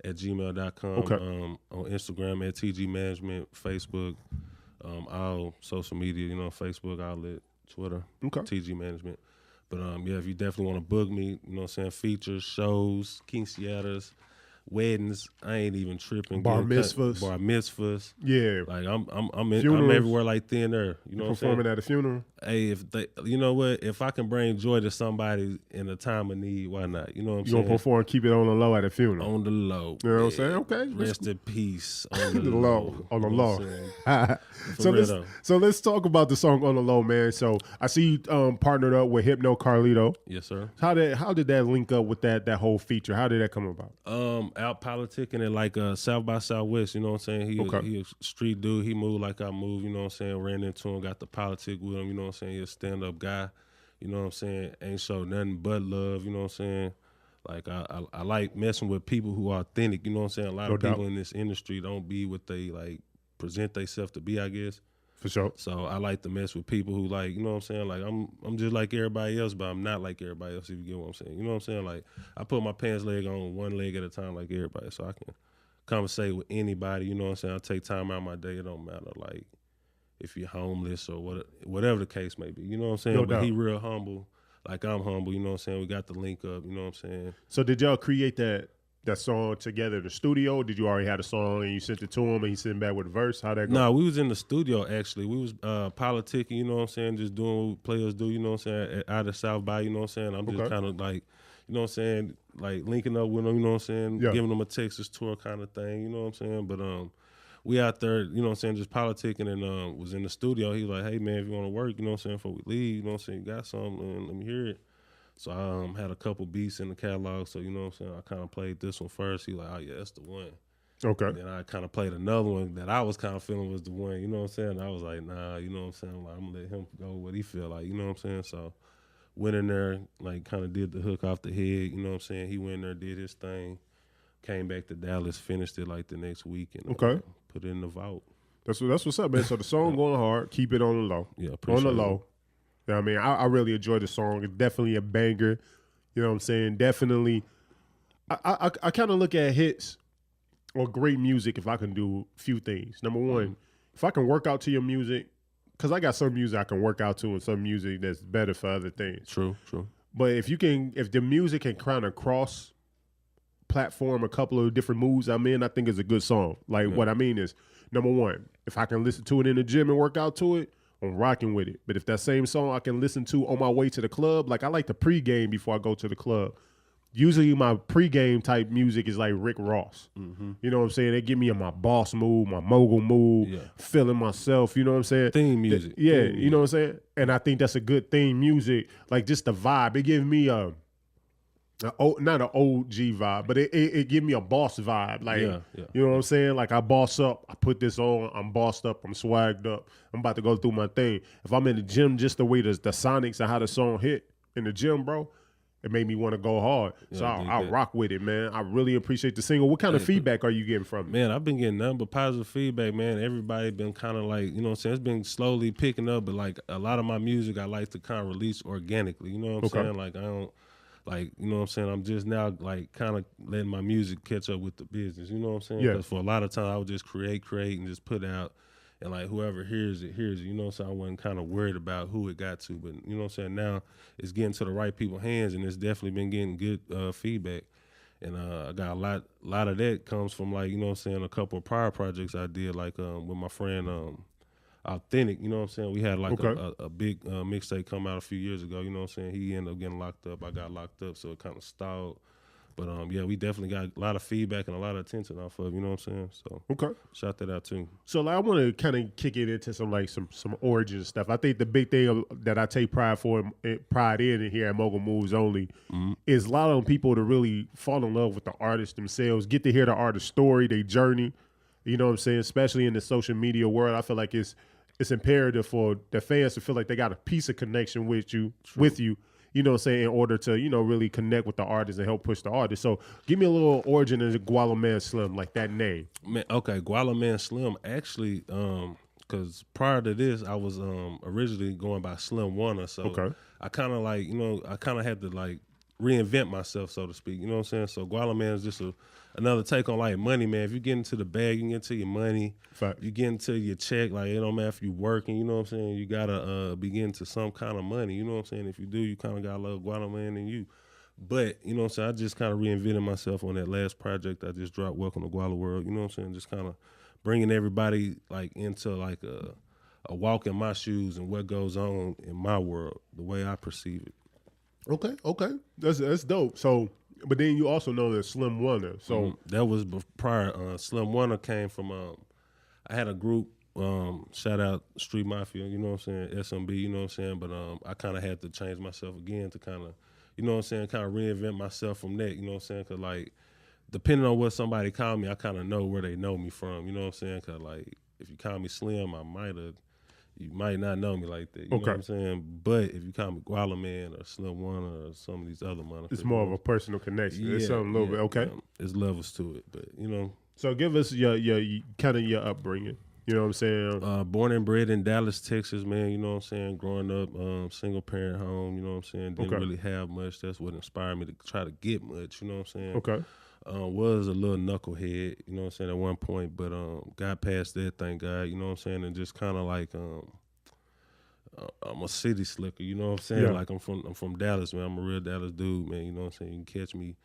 at gmail.com. Okay. On Instagram at TG Management, Facebook, all social media, Facebook outlet, Twitter, Okay. TG Management. But yeah, if you definitely want to book me, you know what I'm saying, features, shows, quinceañeras, weddings, I ain't even tripping. Bar Getting mitzvahs. Bar mitzvahs. Yeah. Like I'm Funerals. everywhere like thin air. You know what I'm saying? Performing at a funeral? Hey, you know what? If I can bring joy to somebody in a time of need, why not? You know what I'm You saying? going to perform, keep it on the low at a funeral? On the low. You know what I'm saying? Okay. Rest in peace. On the The low. low. On the You know low. what I'm saying? So real though. let's talk about the song On the Low, man. So I see you partnered up with Hypno Carlito. Yes, sir. How did that link up with that whole feature? How did that come about? Out politicking at like South by Southwest, you know what I'm saying? He a street dude. He moved like I move, you know what I'm saying? Ran into him, got the politic with him, you know what I'm saying? He a stand-up guy, you know what I'm saying? Ain't show nothing but love, you know what I'm saying? Like I like messing with people who are authentic, you know what I'm saying? A lot of people in this industry don't be what they like present themselves to be, I guess. For sure. So I like to mess with people who like, you know what I'm saying? Like I'm just like everybody else, but I'm not like everybody else, if you get what I'm saying. You know what I'm saying? Like I put my pants leg on one leg at a time like everybody, so I can conversate with anybody, you know what I'm saying? I take time out of my day, it don't matter like if you're homeless or whatever the case may be. You know what I'm saying? No But doubt. he real humble, like I'm humble, you know what I'm saying? We got the link up, you know what I'm saying? So did y'all create that song together in the studio? Did you already have a song and you sent it to him and he sent back with a verse? How'd that go? No, we was in the studio actually. We was politicking, you know what I'm saying, just doing what players do, you know what I'm saying, out of South by, you know what I'm saying. I'm just Okay. kind of like, you know what I'm saying, like linking up with them, you know what I'm saying, Yeah. giving them a Texas tour kind of thing, you know what I'm saying. But we out there, you know what I'm saying, just politicking, and was in the studio. He was like, hey man, if you want to work, you know what I'm saying, before we leave, you know what I'm saying, you got something, let me hear it. So I had a couple beats in the catalog, so you know what I'm saying, I kind of played this one first. He like, oh yeah, that's the one. Okay. And then I kind of played another one that I was kind of feeling was the one, you know what I'm saying. And I was like, nah, you know what I'm saying, like, I'm gonna let him go what he feel like, you know what I'm saying. So went in there, like kind of did the hook off the head, you know what I'm saying. He went in there, did his thing, came back to Dallas, finished it like the next week, and put it in the vault. That's what's up, man. So the song going hard, keep it on the low. Yeah, appreciate on the low. it. You know what I mean, I really enjoyed the song. It's definitely a banger. You know what I'm saying? Definitely. I kind of look at hits or great music if I can do a few things. Number one, if I can work out to your music, because I got some music I can work out to and some music that's better for other things. True. But if the music can kind of cross platform a couple of different moods I'm in, I think it's a good song. Like what I mean is, number one, if I can listen to it in the gym and work out to it, I'm rocking with it. But if that same song I can listen to on my way to the club, like I like to pregame before I go to the club. Usually my pregame type music is like Rick Ross. Mm-hmm. You know what I'm saying? They get me in my boss mood, my mogul mood, feeling myself, you know what I'm saying? Theme music. You know what I'm saying? And I think that's a good theme music, like just the vibe. It gives me not an OG vibe, but it give me a boss vibe. Like, you know what I'm saying? Like I boss up, I put this on, I'm bossed up, I'm swagged up, I'm about to go through my thing. If I'm in the gym, just the way the sonics and how the song hit in the gym, bro, it made me want to go hard. So I rock with it, man. I really appreciate the single. What kind of feedback are you getting from it? Man, I've been getting nothing but positive feedback, man. Everybody been kind of like, you know what I'm saying, it's been slowly picking up, but like a lot of my music I like to kind of release organically, you know what I'm saying? Like I don't, like, you know what I'm saying, I'm just now like kind of letting my music catch up with the business, you know what I'm saying? Because for a lot of time I would just create and just put out, and like whoever hears it, you know what I'm saying? I wasn't kind of worried about who it got to, but you know what I'm saying, now it's getting to the right people's hands, and it's definitely been getting good feedback. And I got a lot of that comes from, like, you know what I'm saying, a couple of prior projects I did, like with my friend Authentic, you know what I'm saying? We had like a big mixtape come out a few years ago, you know what I'm saying? He ended up getting locked up, I got locked up, so it kind of stalled. But yeah, we definitely got a lot of feedback and a lot of attention off of, you know what I'm saying? So shout that out too. So like, I want to kind of kick it into some origin stuff. I think the big thing that I take pride in here at Mogul Moves Only is a lot of people to really fall in love with the artists themselves, get to hear the artist's story, their journey. You know what I'm saying? Especially in the social media world, I feel like it's imperative for the fans to feel like they got a piece of connection with you. You know what I'm saying, in order to, you know, really connect with the artist and help push the artist. So give me a little origin of GuallaMann Slim, like that name. Man, okay, GuallaMann Slim, actually, because prior to this, I was originally going by Slim Wanna. So I kind of like, you know, I kind of had to like reinvent myself, so to speak. You know what I'm saying? So GuallaMann is just another take on like money, man. If you get into the bag, you can get into your money. You get into your check, like, it don't matter if you working, you know what I'm saying? You gotta be getting to some kind of money, you know what I'm saying? If you do, you kind of got a little GuallaMann in you. But, you know what I'm saying, I just kind of reinvented myself on that last project I just dropped, Welcome to Guala World, you know what I'm saying? Just kind of bringing everybody like into like a walk in my shoes and what goes on in my world, the way I perceive it. Okay. That's dope. So, but then you also know that Slim Wanna. So that was prior. Slim Wanna came from, I had a group, shout out Street Mafia, you know what I'm saying, SMB, you know what I'm saying, but I kind of had to change myself again to kind of, you know what I'm saying, kind of reinvent myself from that, you know what I'm saying, because like, depending on what somebody call me, I kind of know where they know me from, you know what I'm saying, because like, if you call me Slim, you might not know me like that, you know what I'm saying, but if you call me GuallaMann or Slim Wanna or some of these other monikers, it's more of a personal connection. It's something a little bit, there's levels to it, but you know. So give us your kind of your upbringing. You know what I'm saying? Born and bred in Dallas, Texas, man. You know what I'm saying? Growing up, single parent home. You know what I'm saying? Didn't really have much. That's what inspired me to try to get much. You know what I'm saying? Was a little knucklehead. You know what I'm saying? At one point, but got past that. Thank God. You know what I'm saying? And just kind of like I'm a city slicker. You know what I'm saying? Like I'm from Dallas, man. I'm a real Dallas dude, man. You know what I'm saying? You can catch me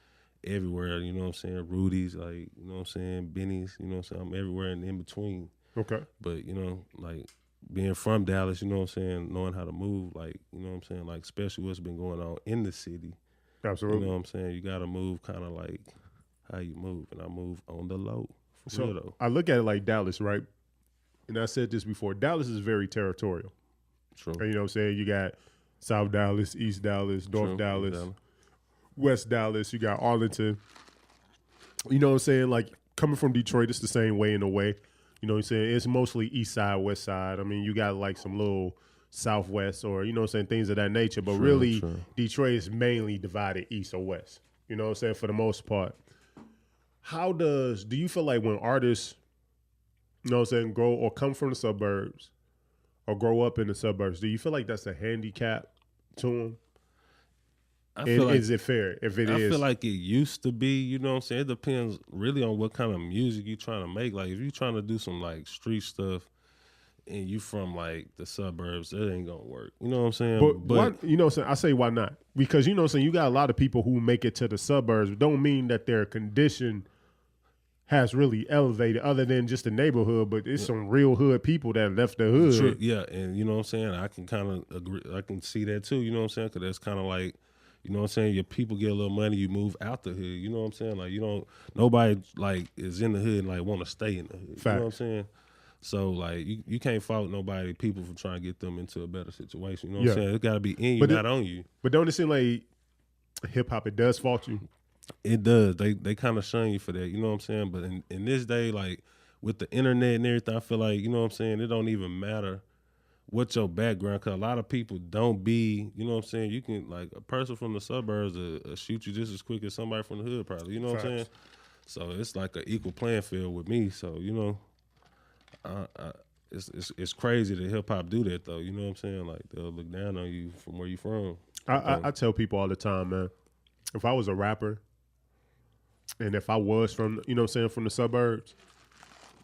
everywhere, you know what I'm saying? Rudy's, like, you know what I'm saying? Benny's, you know what I'm saying? I'm everywhere and in between. But, you know, like, being from Dallas, you know what I'm saying? Knowing how to move, like, you know what I'm saying? Like, especially what's been going on in the city, Absolutely. You know what I'm saying? You got to move kind of like how you move, and I move on the low. For real, though. I look at it like Dallas, right? And I said this before. Dallas is very territorial. True. You know what I'm saying? You got South Dallas, East Dallas, North Dallas, West Dallas. You got Arlington. You know what I'm saying? Like, coming from Detroit, it's the same way in a way. You know what I'm saying? It's mostly East Side, West Side. I mean, you got like some little Southwest or, you know what I'm saying, things of that nature. But really, Detroit is mainly divided East or West. You know what I'm saying? For the most part. Do you feel like when artists, you know what I'm saying, grow or come from the suburbs or grow up in the suburbs, do you feel like that's a handicap to them? Is it fair if it is? I feel like it used to be, you know what I'm saying? It depends really on what kind of music you're trying to make. Like, if you're trying to do some, like, street stuff and you from, like, the suburbs, it ain't gonna work. You know what I'm saying? But why, you know what I'm saying? I say why not? Because, you know what I'm saying, you got a lot of people who make it to the suburbs. Don't mean that their condition has really elevated other than just the neighborhood, but it's some real hood people that left the hood. True. Yeah, and you know what I'm saying? I can kind of agree. I can see that too, you know what I'm saying? Because that's kind of like, you know what I'm saying? Your people get a little money, you move out the hood. You know what I'm saying? Like, nobody like is in the hood and like want to stay in the hood. Facts. You know what I'm saying? So like, you can't fault people for trying to get them into a better situation. You know what I'm saying? It got to be in you, not on you. But don't it seem like hip hop, it does fault you? It does. They kind of shun you for that. You know what I'm saying? But in this day, like with the internet and everything, I feel like, you know what I'm saying, it don't even matter what your background, because a lot of people don't be, you know what I'm saying, you can, like, a person from the suburbs will shoot you just as quick as somebody from the hood probably, you know what I'm saying? So it's like an equal playing field with me. So, you know, it's crazy that hip hop do that though, you know what I'm saying? Like, they'll look down on you from where you from. I tell people all the time, man, if I was a rapper and if I was from, you know what I'm saying, from the suburbs,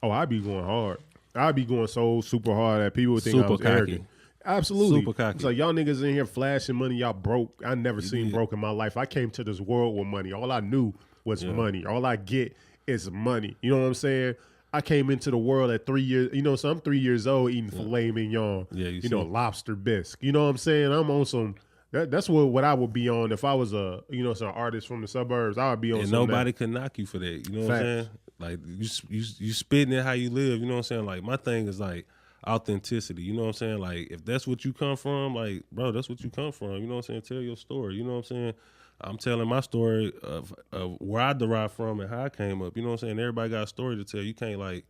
I'd be going hard. I'd be going so super hard that people would think I was arrogant. Absolutely. Super cocky. It's like, y'all niggas in here flashing money, y'all broke. I never seen broke in my life. I came to this world with money. All I knew was money. All I get is money. You know what I'm saying? I came into the world at 3 years. You know, so I'm 3 years old eating filet mignon. Yeah, you know, lobster bisque. You know what I'm saying? I'm on some. That's what I would be on if I was a, you know, some artist from the suburbs. I would be on. And nobody could knock you for that. You know what I'm saying? Like, you spitting it how you live. You know what I'm saying? Like, my thing is like authenticity. You know what I'm saying? Like, if that's what you come from, like, bro, that's what you come from. You know what I'm saying? Tell your story. You know what I'm saying? I'm telling my story of where I derived from and how I came up. You know what I'm saying? Everybody got a story to tell. You can't like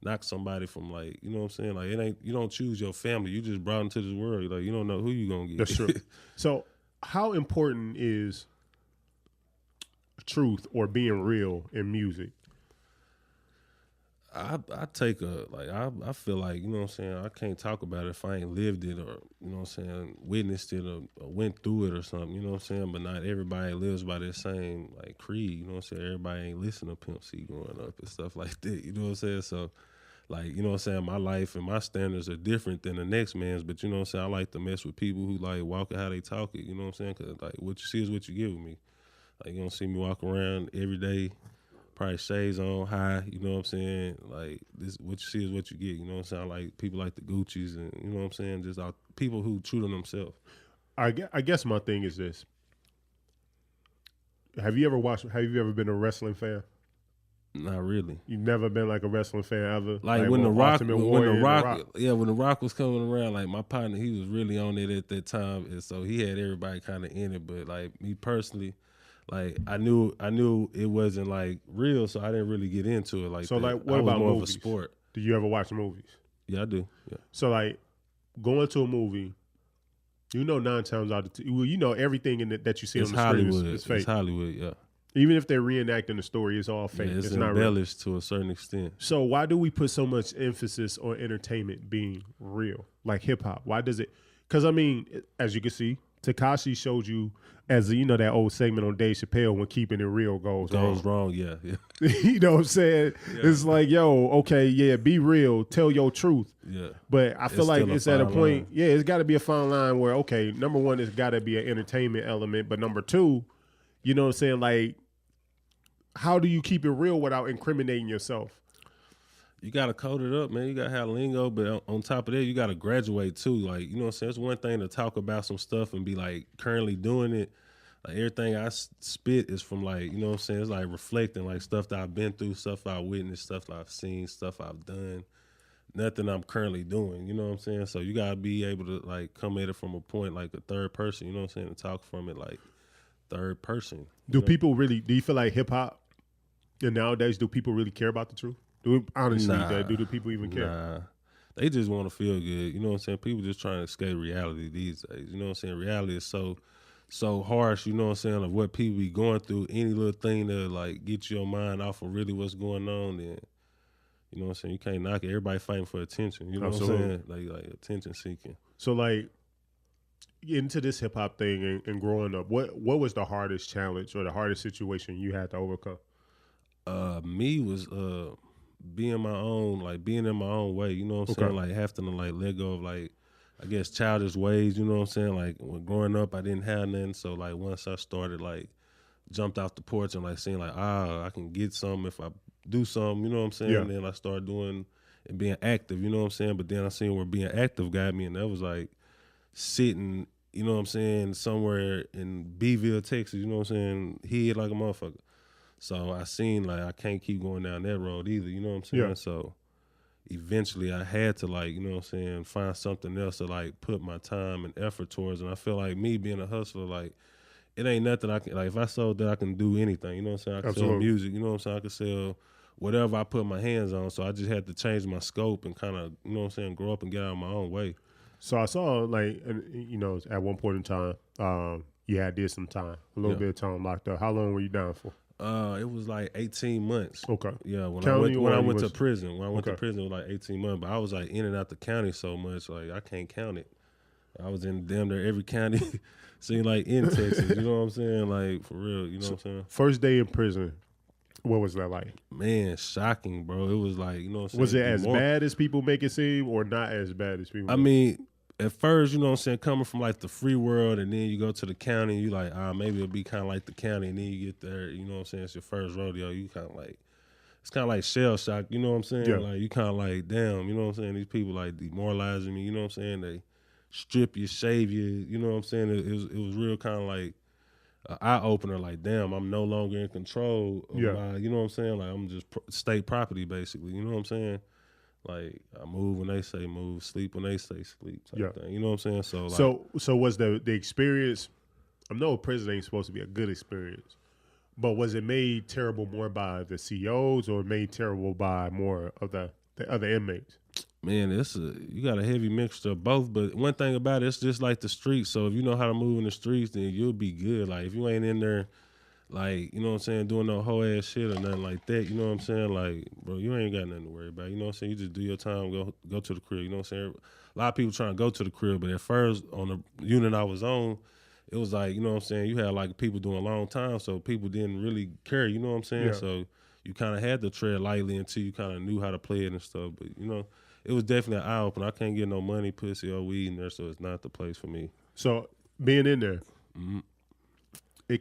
knock somebody from, like, you know what I'm saying? Like, it ain't, you don't choose your family. You just brought into this world. Like, you don't know who you gonna get. That's true. So how important is truth or being real in music? I take I feel like, you know what I'm saying, I can't talk about it if I ain't lived it or, you know what I'm saying, witnessed it or went through it or something, you know what I'm saying? But not everybody lives by that same, like, creed, you know what I'm saying? Everybody ain't listen to Pimp C growing up and stuff like that, you know what I'm saying? So, like, you know what I'm saying, my life and my standards are different than the next man's, but you know what I'm saying, I like to mess with people who, like, walk it how they talk it, you know what I'm saying? Because, like, what you see is what you get with me. Like, you don't see me walk around every day, probably shades on high, you know what I'm saying? Like, this, what you see is what you get, you know what I'm saying? I like people like the Gucci's and, you know what I'm saying? Just people who true to themselves. I guess my thing is this. Have you ever been a wrestling fan? Not really. You've never been like a wrestling fan ever? Like when the Rock was coming around, like my partner, he was really on it at that time. And so he had everybody kind of in it. But like me personally, like I knew it wasn't like real, so I didn't really get into it. Like, so that. Like, what about more movies? Of a sport. Do you ever watch movies? Yeah, I do. Yeah. So like, going to a movie, you know, 9 times out of 10, well, you know everything in that you see on the Hollywood. screen is fake. It's Hollywood. Yeah. Even if they're reenacting the story, it's all fake. Yeah, it's not embellished to a certain extent. So why do we put so much emphasis on entertainment being real, like hip hop? Why does it? Because I mean, as you can see, Tekashi showed you, as you know, that old segment on Dave Chappelle, when keeping it real goes wrong. Yeah. You know what I'm saying? Yeah. It's like, yo, okay, yeah, be real, tell your truth. Yeah. But I feel like it's at a point, it's got to be a fine line where, okay, number one, it's got to be an entertainment element, but number two, you know what I'm saying, like, how do you keep it real without incriminating yourself? You got to code it up, man. You got to have lingo, but on top of that, you got to graduate too. Like, you know what I'm saying? It's one thing to talk about some stuff and be like currently doing it. Like everything I spit is from like, you know what I'm saying? It's like reflecting like stuff that I've been through, stuff I witnessed, stuff that I've seen, stuff I've done. Nothing I'm currently doing, you know what I'm saying? So you gotta be able to like come at it from a point like a third person, you know what I'm saying? And talk from it like third person. Do you feel like hip hop and nowadays, do people really care about the truth? Do the people even care? Nah. They just want to feel good, you know what I'm saying? People just trying to escape reality these days, you know what I'm saying? Reality is so harsh, you know what I'm saying, of what people be going through. Any little thing to like get your mind off of really what's going on, then you know what I'm saying, you can't knock it. Everybody fighting for attention, you know Absolutely. what I'm saying? Like attention seeking. So like into this hip hop thing and growing up, what was the hardest challenge or the hardest situation you had to overcome? Me was being in my own way, you know what I'm saying? Like having to like let go of like, I guess, childish ways, you know what I'm saying? Like when growing up I didn't have nothing, so like once I started like jumped off the porch and like seeing like I can get something if I do something, you know what I'm saying? And then I started doing and being active, you know what I'm saying? But then I seen where being active got me, and that was like sitting, you know what I'm saying, somewhere in Beeville, Texas, you know what I'm saying, hid like a motherfucker. So I seen like I can't keep going down that road either, you know what I'm saying? Yeah. So eventually I had to like, you know what I'm saying, find something else to like put my time and effort towards. And I feel like me being a hustler, like it ain't nothing I can, like if I sold that I can do anything, you know what I'm saying? I can sell music, you know what I'm saying? I can sell whatever I put my hands on. So I just had to change my scope and kind of, you know what I'm saying, grow up and get out of my own way. So I saw like, you know, at one point in time, you had did some time, a little bit of time locked up. How long were you down for? It was like 18 months. Okay. Yeah, when County I went to prison. When I went to Okay. prison, it was like 18 months. But I was like in and out the county so much, like I can't count it. I was in damn near every county, seemed like in Texas. You know what I'm saying? Like for real. You know what I'm saying? First day in prison, what was that like? Man, shocking, bro. It was like, you know what I'm saying? Was it as bad as people make it seem, or not as bad as people? I mean, at first, you know what I'm saying, coming from like the free world, and then you go to the county, you like, maybe it'll be kind of like the county, and then you get there, you know what I'm saying, it's your first rodeo, you kind of like, it's kind of like shell shock, you know what I'm saying? Yeah. Like, you kind of like, damn, you know what I'm saying, these people like demoralizing me, you know what I'm saying, they strip you, shave you, you know what I'm saying, it was real kind of like an eye-opener, like, damn, I'm no longer in control of my, you know what I'm saying, like, I'm just state property, basically, you know what I'm saying? Like I move when they say move, sleep when they say sleep, type thing. You know what I'm saying? So like, so was the experience? I know prison ain't supposed to be a good experience, but was it made terrible more by the COs or made terrible by more of the other inmates? Man, you got a heavy mixture of both. But one thing about it, it's just like the streets. So if you know how to move in the streets, then you'll be good. Like if you ain't in there, like, you know what I'm saying, doing no whole ass shit or nothing like that, you know what I'm saying? Like, bro, you ain't got nothing to worry about. You know what I'm saying? You just do your time, go to the crib. You know what I'm saying? A lot of people trying to go to the crib, but at first on the unit I was on, it was like, you know what I'm saying, you had like people doing a long time, so people didn't really care, you know what I'm saying? Yeah. So you kind of had to tread lightly until you kind of knew how to play it and stuff. But, you know, it was definitely an eye-opener. I can't get no money, pussy, or weed in there, so it's not the place for me. So being in there,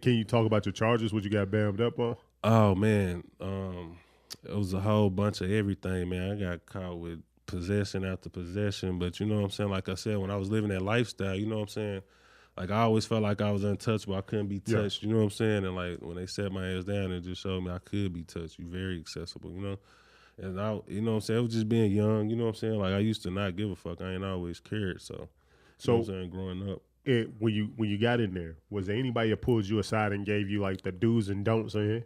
can you talk about your charges? What you got bammed up on? Oh man, it was a whole bunch of everything, man. I got caught with possession after possession, but you know what I'm saying? Like I said, when I was living that lifestyle, you know what I'm saying? Like I always felt like I was untouchable. I couldn't be touched, you know what I'm saying? And like when they set my ass down, it just showed me I could be touched. You very accessible, you know? And I, you know what I'm saying? It was just being young, you know what I'm saying? Like I used to not give a fuck. I ain't always cared, so you know what I'm saying, growing up. When you got in there, was there anybody that pulled you aside and gave you like the do's and don'ts in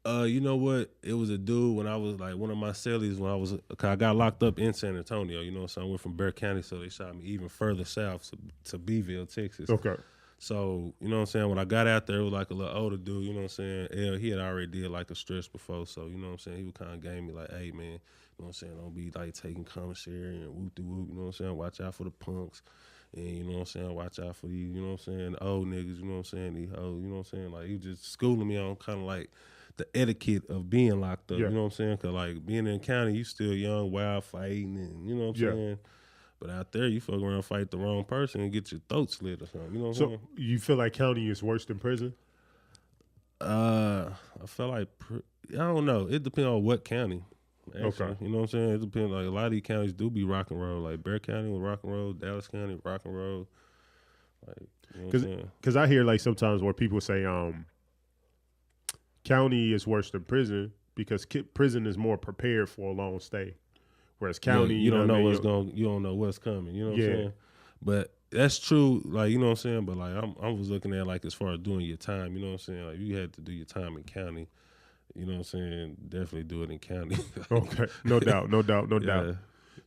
here? You know what? It was a dude when I was like one of my cellies when I got locked up in San Antonio. You know, so I went from Bexar County, so they shot me even further south to Beeville, Texas. Okay. So, you know what I'm saying? When I got out there, it was like a little older dude, you know what I'm saying? He had already did like a stretch before, so, you know what I'm saying? He would kind of gave me like, hey, man, you know what I'm saying? Don't be like taking commissary and whoop-de-whoop, you know what I'm saying? Watch out for the punks. And you know what I'm saying, watch out for these, you know what I'm saying, the old niggas, you know what I'm saying, these hoes, you know what I'm saying? Like, he was just schooling me on kind of like the etiquette of being locked up, you know what I'm saying? Because, like, being in the county, you still young, wild, fighting, and you know what I'm saying? But out there, you fuck around, fight the wrong person, and get your throat slit or something, you know what I'm saying? So, you feel like county is worse than prison? I feel like, I don't know. It depends on what county. Actually, Okay. you know what I'm saying? It depends. Like a lot of these counties do be rock and roll. Like Bexar County with rock and roll, Dallas County rock and roll. Like, you know what I'm saying? Because I hear like sometimes where people say county is worse than prison because prison is more prepared for a long stay, whereas county you don't know what's going, you don't know what's coming. You know what I'm saying? But that's true. Like, you know what I'm saying. But like I was looking at like as far as doing your time. You know what I'm saying? Like you had to do your time in county. You know what I'm saying? Definitely do it in county. Okay, no doubt.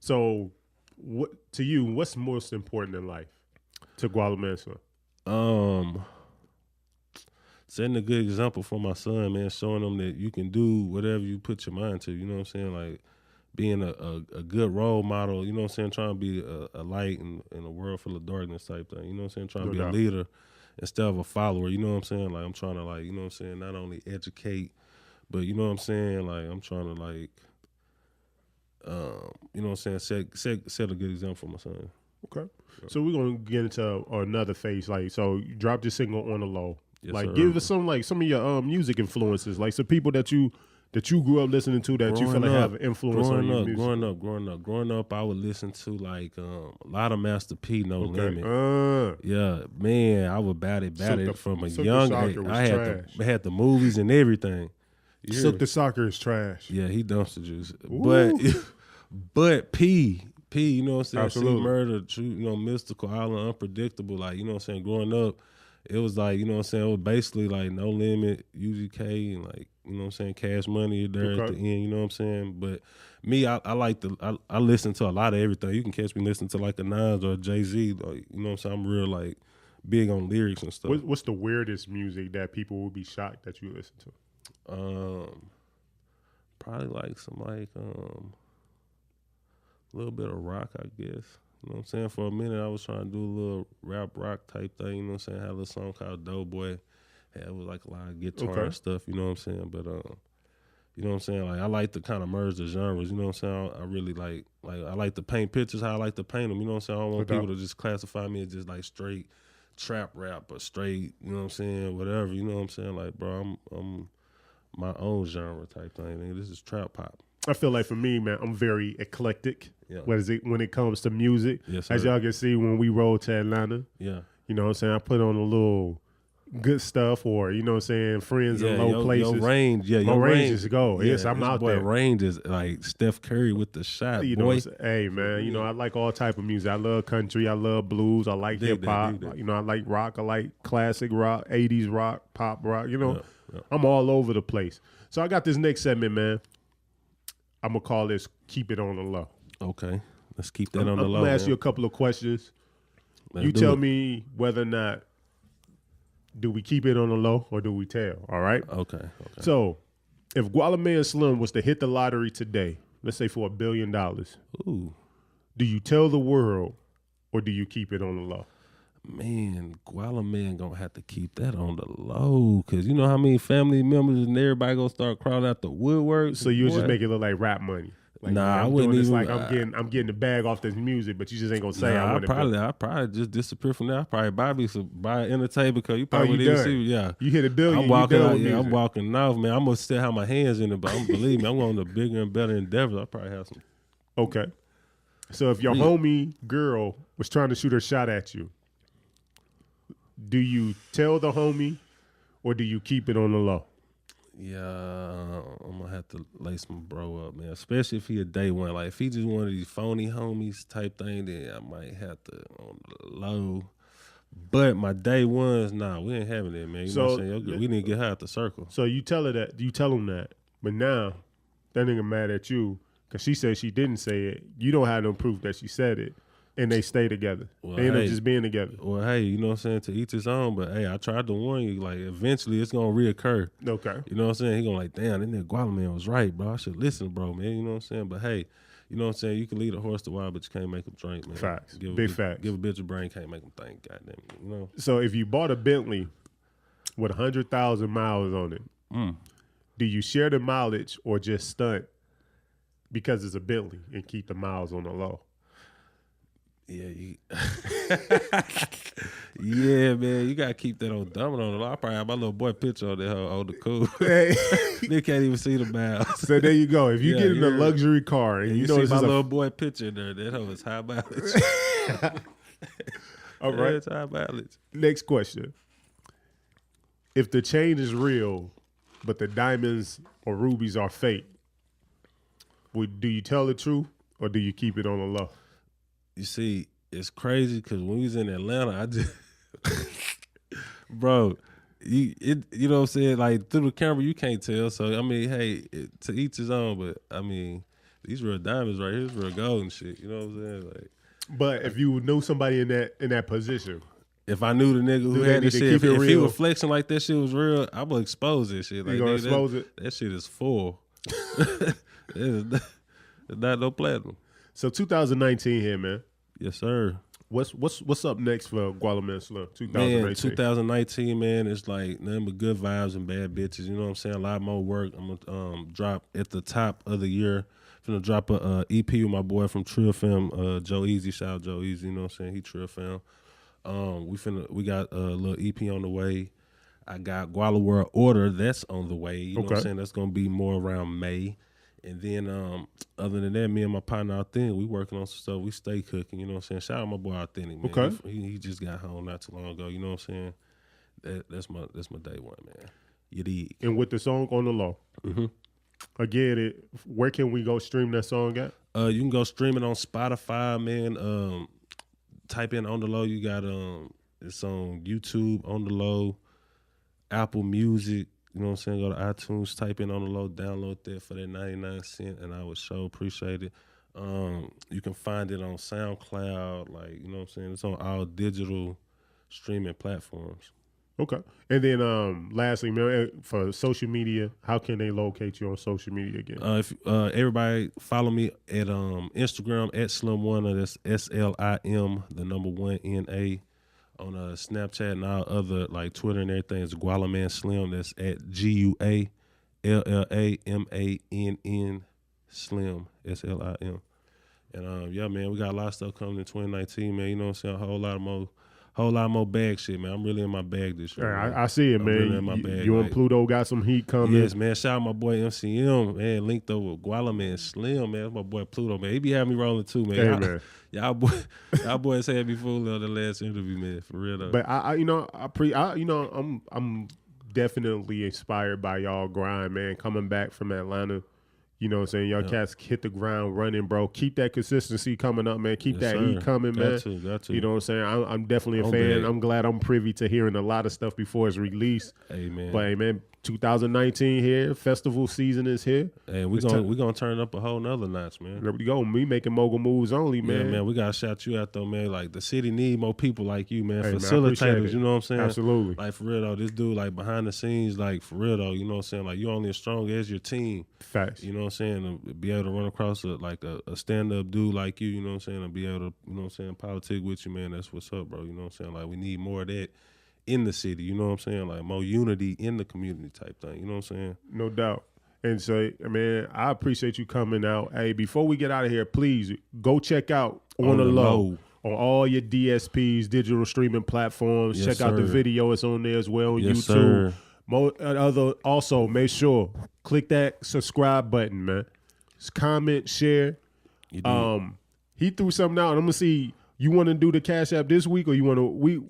So, what to you? What's most important in life to GuallaMann Lim? Setting a good example for my son, man. Showing him that you can do whatever you put your mind to. You know what I'm saying? Like being a good role model. You know what I'm saying? Trying to be a light in a world full of darkness type thing. You know what I'm saying? Trying to be a leader instead of a follower. You know what I'm saying? Like I'm trying to like, you know what I'm saying? Not only educate, but you know what I'm saying? Like I'm trying to like, you know what I'm saying? Set a good example for my son. Okay. Yeah. So we're gonna get into another phase. Like, so you dropped your single On The Low. Yes, like, sir. give us some of your music influences, like some people that you grew up listening to that you feel like have an influence on your music. Growing up, I would listen to like a lot of Master P, No Limit. Yeah, man, I would bat it from a young age. I had the movies and everything. Silk the Soccer is trash. Yeah, he dumpster juice. But P, you know what I'm saying? Absolutely. See Murder, True, you know, Mystical Island, Unpredictable. Like, you know what I'm saying? Growing up, it was like, you know what I'm saying? It was basically like No Limit, UGK, and like, you know what I'm saying? Cash Money there at the end, you know what I'm saying? But me, I listen to a lot of everything. You can catch me listening to like a Nas or a Jay-Z. Like, you know what I'm saying? I'm real like big on lyrics and stuff. What's the weirdest music that people would be shocked that you listen to? Probably like some like a little bit of rock, I guess. You know what I'm saying? For a minute, I was trying to do a little rap rock type thing. You know what I'm saying? I had a little song called Doughboy. It was like a lot of guitar and stuff. You know what I'm saying? But you know what I'm saying? Like I like to kind of merge the genres. You know what I'm saying? I really like I like to paint pictures how I like to paint them. You know what I'm saying? I don't want people to just classify me as just like straight trap rap or straight. You know what I'm saying? Whatever. You know what I'm saying? Like, bro, I'm my own genre type thing. Nigga. This is trap pop. I feel like for me, man, I'm very eclectic. Yeah. When it comes to music. Yes, sir. As y'all can see when we roll to Atlanta. Yeah. You know what I'm saying? I put on a little good stuff or, you know what I'm saying, friends in low places. Your range, my range is go. Yes, I'm out there. Range is like Steph Curry with the shot, you boy. Know, hey, man, you know, I like all type of music. I love country. I love blues. I like hip-hop. You know, I like rock. I like classic rock, 80s rock, pop rock. You know, I'm all over the place. So I got this next segment, man. I'm going to call this Keep It On The Low. Okay. Let's keep that on the low. I'm going to ask you a couple of questions. You tell me whether or not do we keep it on the low or do we tell, all right? Okay. So if GuallaMann Lim was to hit the lottery today, let's say for $1 billion, ooh, do you tell the world or do you keep it on the low? Man, GuallaMann gonna have to keep that on the low because you know how many family members and everybody gonna start crawling out the woodwork. So you just make it look like rap money. Like, I wouldn't even. Like I'm getting the bag off this music, but you just ain't gonna say. I probably just disappear from there. I probably buy an entertainment because you probably wouldn't even see. Yeah, you hit $1 billion. I'm walking out. Yeah, I'm walking off, man. I'm gonna still have my hands in it, but believe me, I'm going to bigger and better endeavors. I probably have some. Okay, so if your homie girl was trying to shoot her shot at you, do you tell the homie or do you keep it on the low? Yeah, I'm gonna have to lace my bro up, man. Especially if he a day one. Like if he just one of these phony homies type thing, then I might have to on the low. But my day ones, we ain't having that, man. You know what I'm saying? We need to get her out the circle. So you tell her that, you tell him that, but now that nigga mad at you because she said she didn't say it. You don't have no proof that she said it. And they stay together. Well, they end up just being together. Well, hey, you know what I'm saying? To each his own, but hey, I tried to warn you, like, eventually it's going to reoccur. Okay. You know what I'm saying? He going to like, damn, that nigga GuallaMann was right, bro. I should listen, bro, man. You know what I'm saying? But hey, you know what I'm saying? You can lead a horse to water, but you can't make him drink, man. Facts. Big facts. Give a bitch a brain, can't make him think, goddamn, you know? So if you bought a Bentley with 100,000 miles on it, do you share the mileage or just stunt because it's a Bentley and keep the miles on the low? Yeah, yeah, man. You gotta keep that on dumb on the low. I probably have my little boy picture on there on the cool. Hey. They can't even see the miles. So there you go. If you get in a luxury car and you know see my little boy picture there, that hoe is high mileage. All right. Anti-balance. Next question. If the chain is real, but the diamonds or rubies are fake, do you tell the truth or do you keep it on the low? You see, it's crazy because when we was in Atlanta, I just, bro, you know what I'm saying? Like through the camera, you can't tell. So I mean, hey, to each his own. But I mean, these real diamonds right here, is real gold and shit. You know what I'm saying? Like, but if you knew somebody in that position. If I knew the nigga who had this shit, if he was flexing like that shit was real, I would expose this shit. Like, you gonna expose it? That shit is full. It's not no platinum. So 2019 here, man. Yes, sir. What's up next for GuallaMann Lim? 2019. Man, 2019, man, it's like nothing but good vibes and bad bitches. You know what I'm saying? A lot more work. I'm gonna drop at the top of the year. Finna drop a EP with my boy from Trill Film, Joe Easy. Shout out Joe Easy. You know what I'm saying? He Trill Film. We got a little EP on the way. I got Guala World Order that's on the way. You know what I'm saying? That's gonna be more around May. And then other than that, me and my partner Authentic, we working on some stuff. We stay cooking. You know what I'm saying? Shout out my boy Authentic, man. Okay. He just got home not too long ago. You know what I'm saying? That's my day one, man. You dig? And with the song On The Low. Mm-hmm. Again, where can we go stream that song at? You can go stream it on Spotify, man. Type in On The Low. You got it's on YouTube, On The Low, Apple Music. You know what I'm saying? Go to iTunes, type in On The Low, download that for that 99 cents, and I would so appreciate it. You can find it on SoundCloud, like, you know what I'm saying? It's on all digital streaming platforms. Okay. And then lastly, man, for social media, how can they locate you on social media again? If everybody follow me at Instagram at SlimWanna, that's SLIM, the number 1NA. On Snapchat and all other, like Twitter and everything, is GuallaMann Slim. That's at GuallaMann Slim, SLIM. And yeah, man, we got a lot of stuff coming in 2019, man. You know what I'm saying? A whole lot more bag shit, man. I'm really in my bag this year. I see it, man. Really in my bag. You and Pluto got some heat coming. Yes, man. Shout out my boy MCM, man. Linked over with GuallaMann Slim, man. That's my boy Pluto, man. He be having me rolling too, man. Hey, man. Y'all boys had me fooled on the last interview, man. For real though. But I'm definitely inspired by y'all grind, man. Coming back from Atlanta, you know what I'm saying? Y'all cats hit the ground running, bro. Keep that consistency coming up, man. Keep that heat coming, man. Got to. You know what I'm saying? I'm definitely a fan. I'm glad I'm privy to hearing a lot of stuff before it's released. Hey, man. But, hey, man, 2019 here. Festival season is here. Hey, we're gonna turn up a whole nother notch, man. There we go. Me making mogul moves only, man. Yeah, man. We gotta shout you out though, man. Like the city need more people like you, man. Hey, Facilitators, man, you know what I'm saying? Absolutely. Like for real though, this dude like behind the scenes, like for real though, you know what I'm saying? Like you only as strong as your team. Facts. You know what I'm saying? To be able to run across a stand up dude like you know what I'm saying? And be able to, you know what I'm saying, politic with you, man. That's what's up, bro. You know what I'm saying? Like we need more of that in the city, you know what I'm saying? Like more unity in the community type thing, you know what I'm saying? No doubt. And so, man, I appreciate you coming out. Hey, before we get out of here, please go check out On The Low on all your DSPs, digital streaming platforms. Yes, check out the sir. video. It's on there as well on Yes, YouTube. sir. Also, make sure, click that subscribe button, man. Just comment, share. You do. He threw something out, and I'm going to see. You want to do the Cash App this week, or you want to? We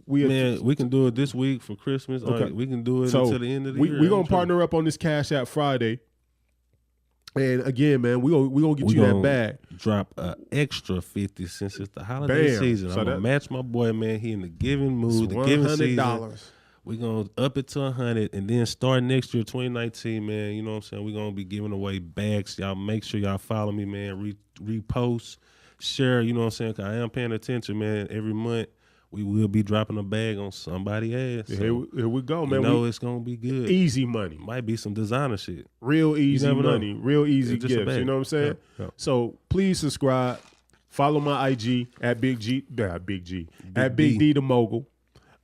can do it this week for Christmas. Okay. We can do it So until the end of the year. We're gonna partner up on this Cash App Friday, and again, man, we gonna get you that bag. Drop an extra 50 since it's the holiday season. So I'm gonna match my boy, man. He in the giving mood, the giving season. We're gonna up it to 100, and then start next year, 2019, man. You know what I'm saying? We're gonna be giving away bags. Y'all make sure y'all follow me, man. Repost. Share, you know what I'm saying? 'Cause I am paying attention, man. Every month we will be dropping a bag on somebody's ass. So Here we go, man. You know it's gonna be good. Easy money, Might be some designer shit. real easy never know. money, real easy It's just a gifts. bag. You know what I'm saying? Yeah. So please subscribe. Follow my IG at Big D. D the Mogul.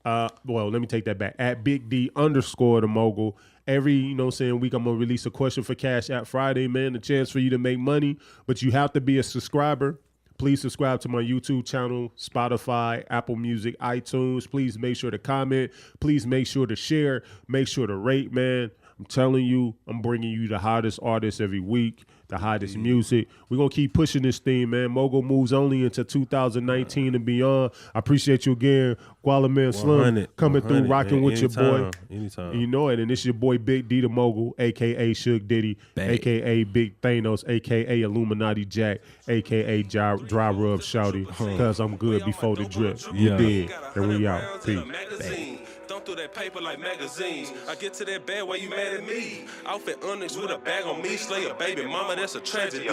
Well, let me take that back. At Big D _ the Mogul. Every, you know what I'm saying, week I'm going to release a question for Cash App Friday, man. A chance for you to make money, but you have to be a subscriber. Please subscribe to my YouTube channel, Spotify, Apple Music, iTunes. Please make sure to comment. Please make sure to share. Make sure to rate, man. I'm telling you, I'm bringing you the hottest artists every week, the hottest music. We're going to keep pushing this thing, man. Mogul moves only into 2019 and beyond. I appreciate you again, GuallaMann Lim, coming through, rocking with your boy. Anytime. And you know it. And this your boy, Big D the Mogul, a.k.a. Suge Diddy, a.k.a. Big Thanos, a.k.a. Illuminati Jack, a.k.a. Dry Rub Shouty, because I'm good before the drip. You dig. And we out. Peace. Thumb through that paper like magazines. I get to that bed where you mad at me. Outfit Onyx with a bag on me. Slay a baby mama, that's a tragedy.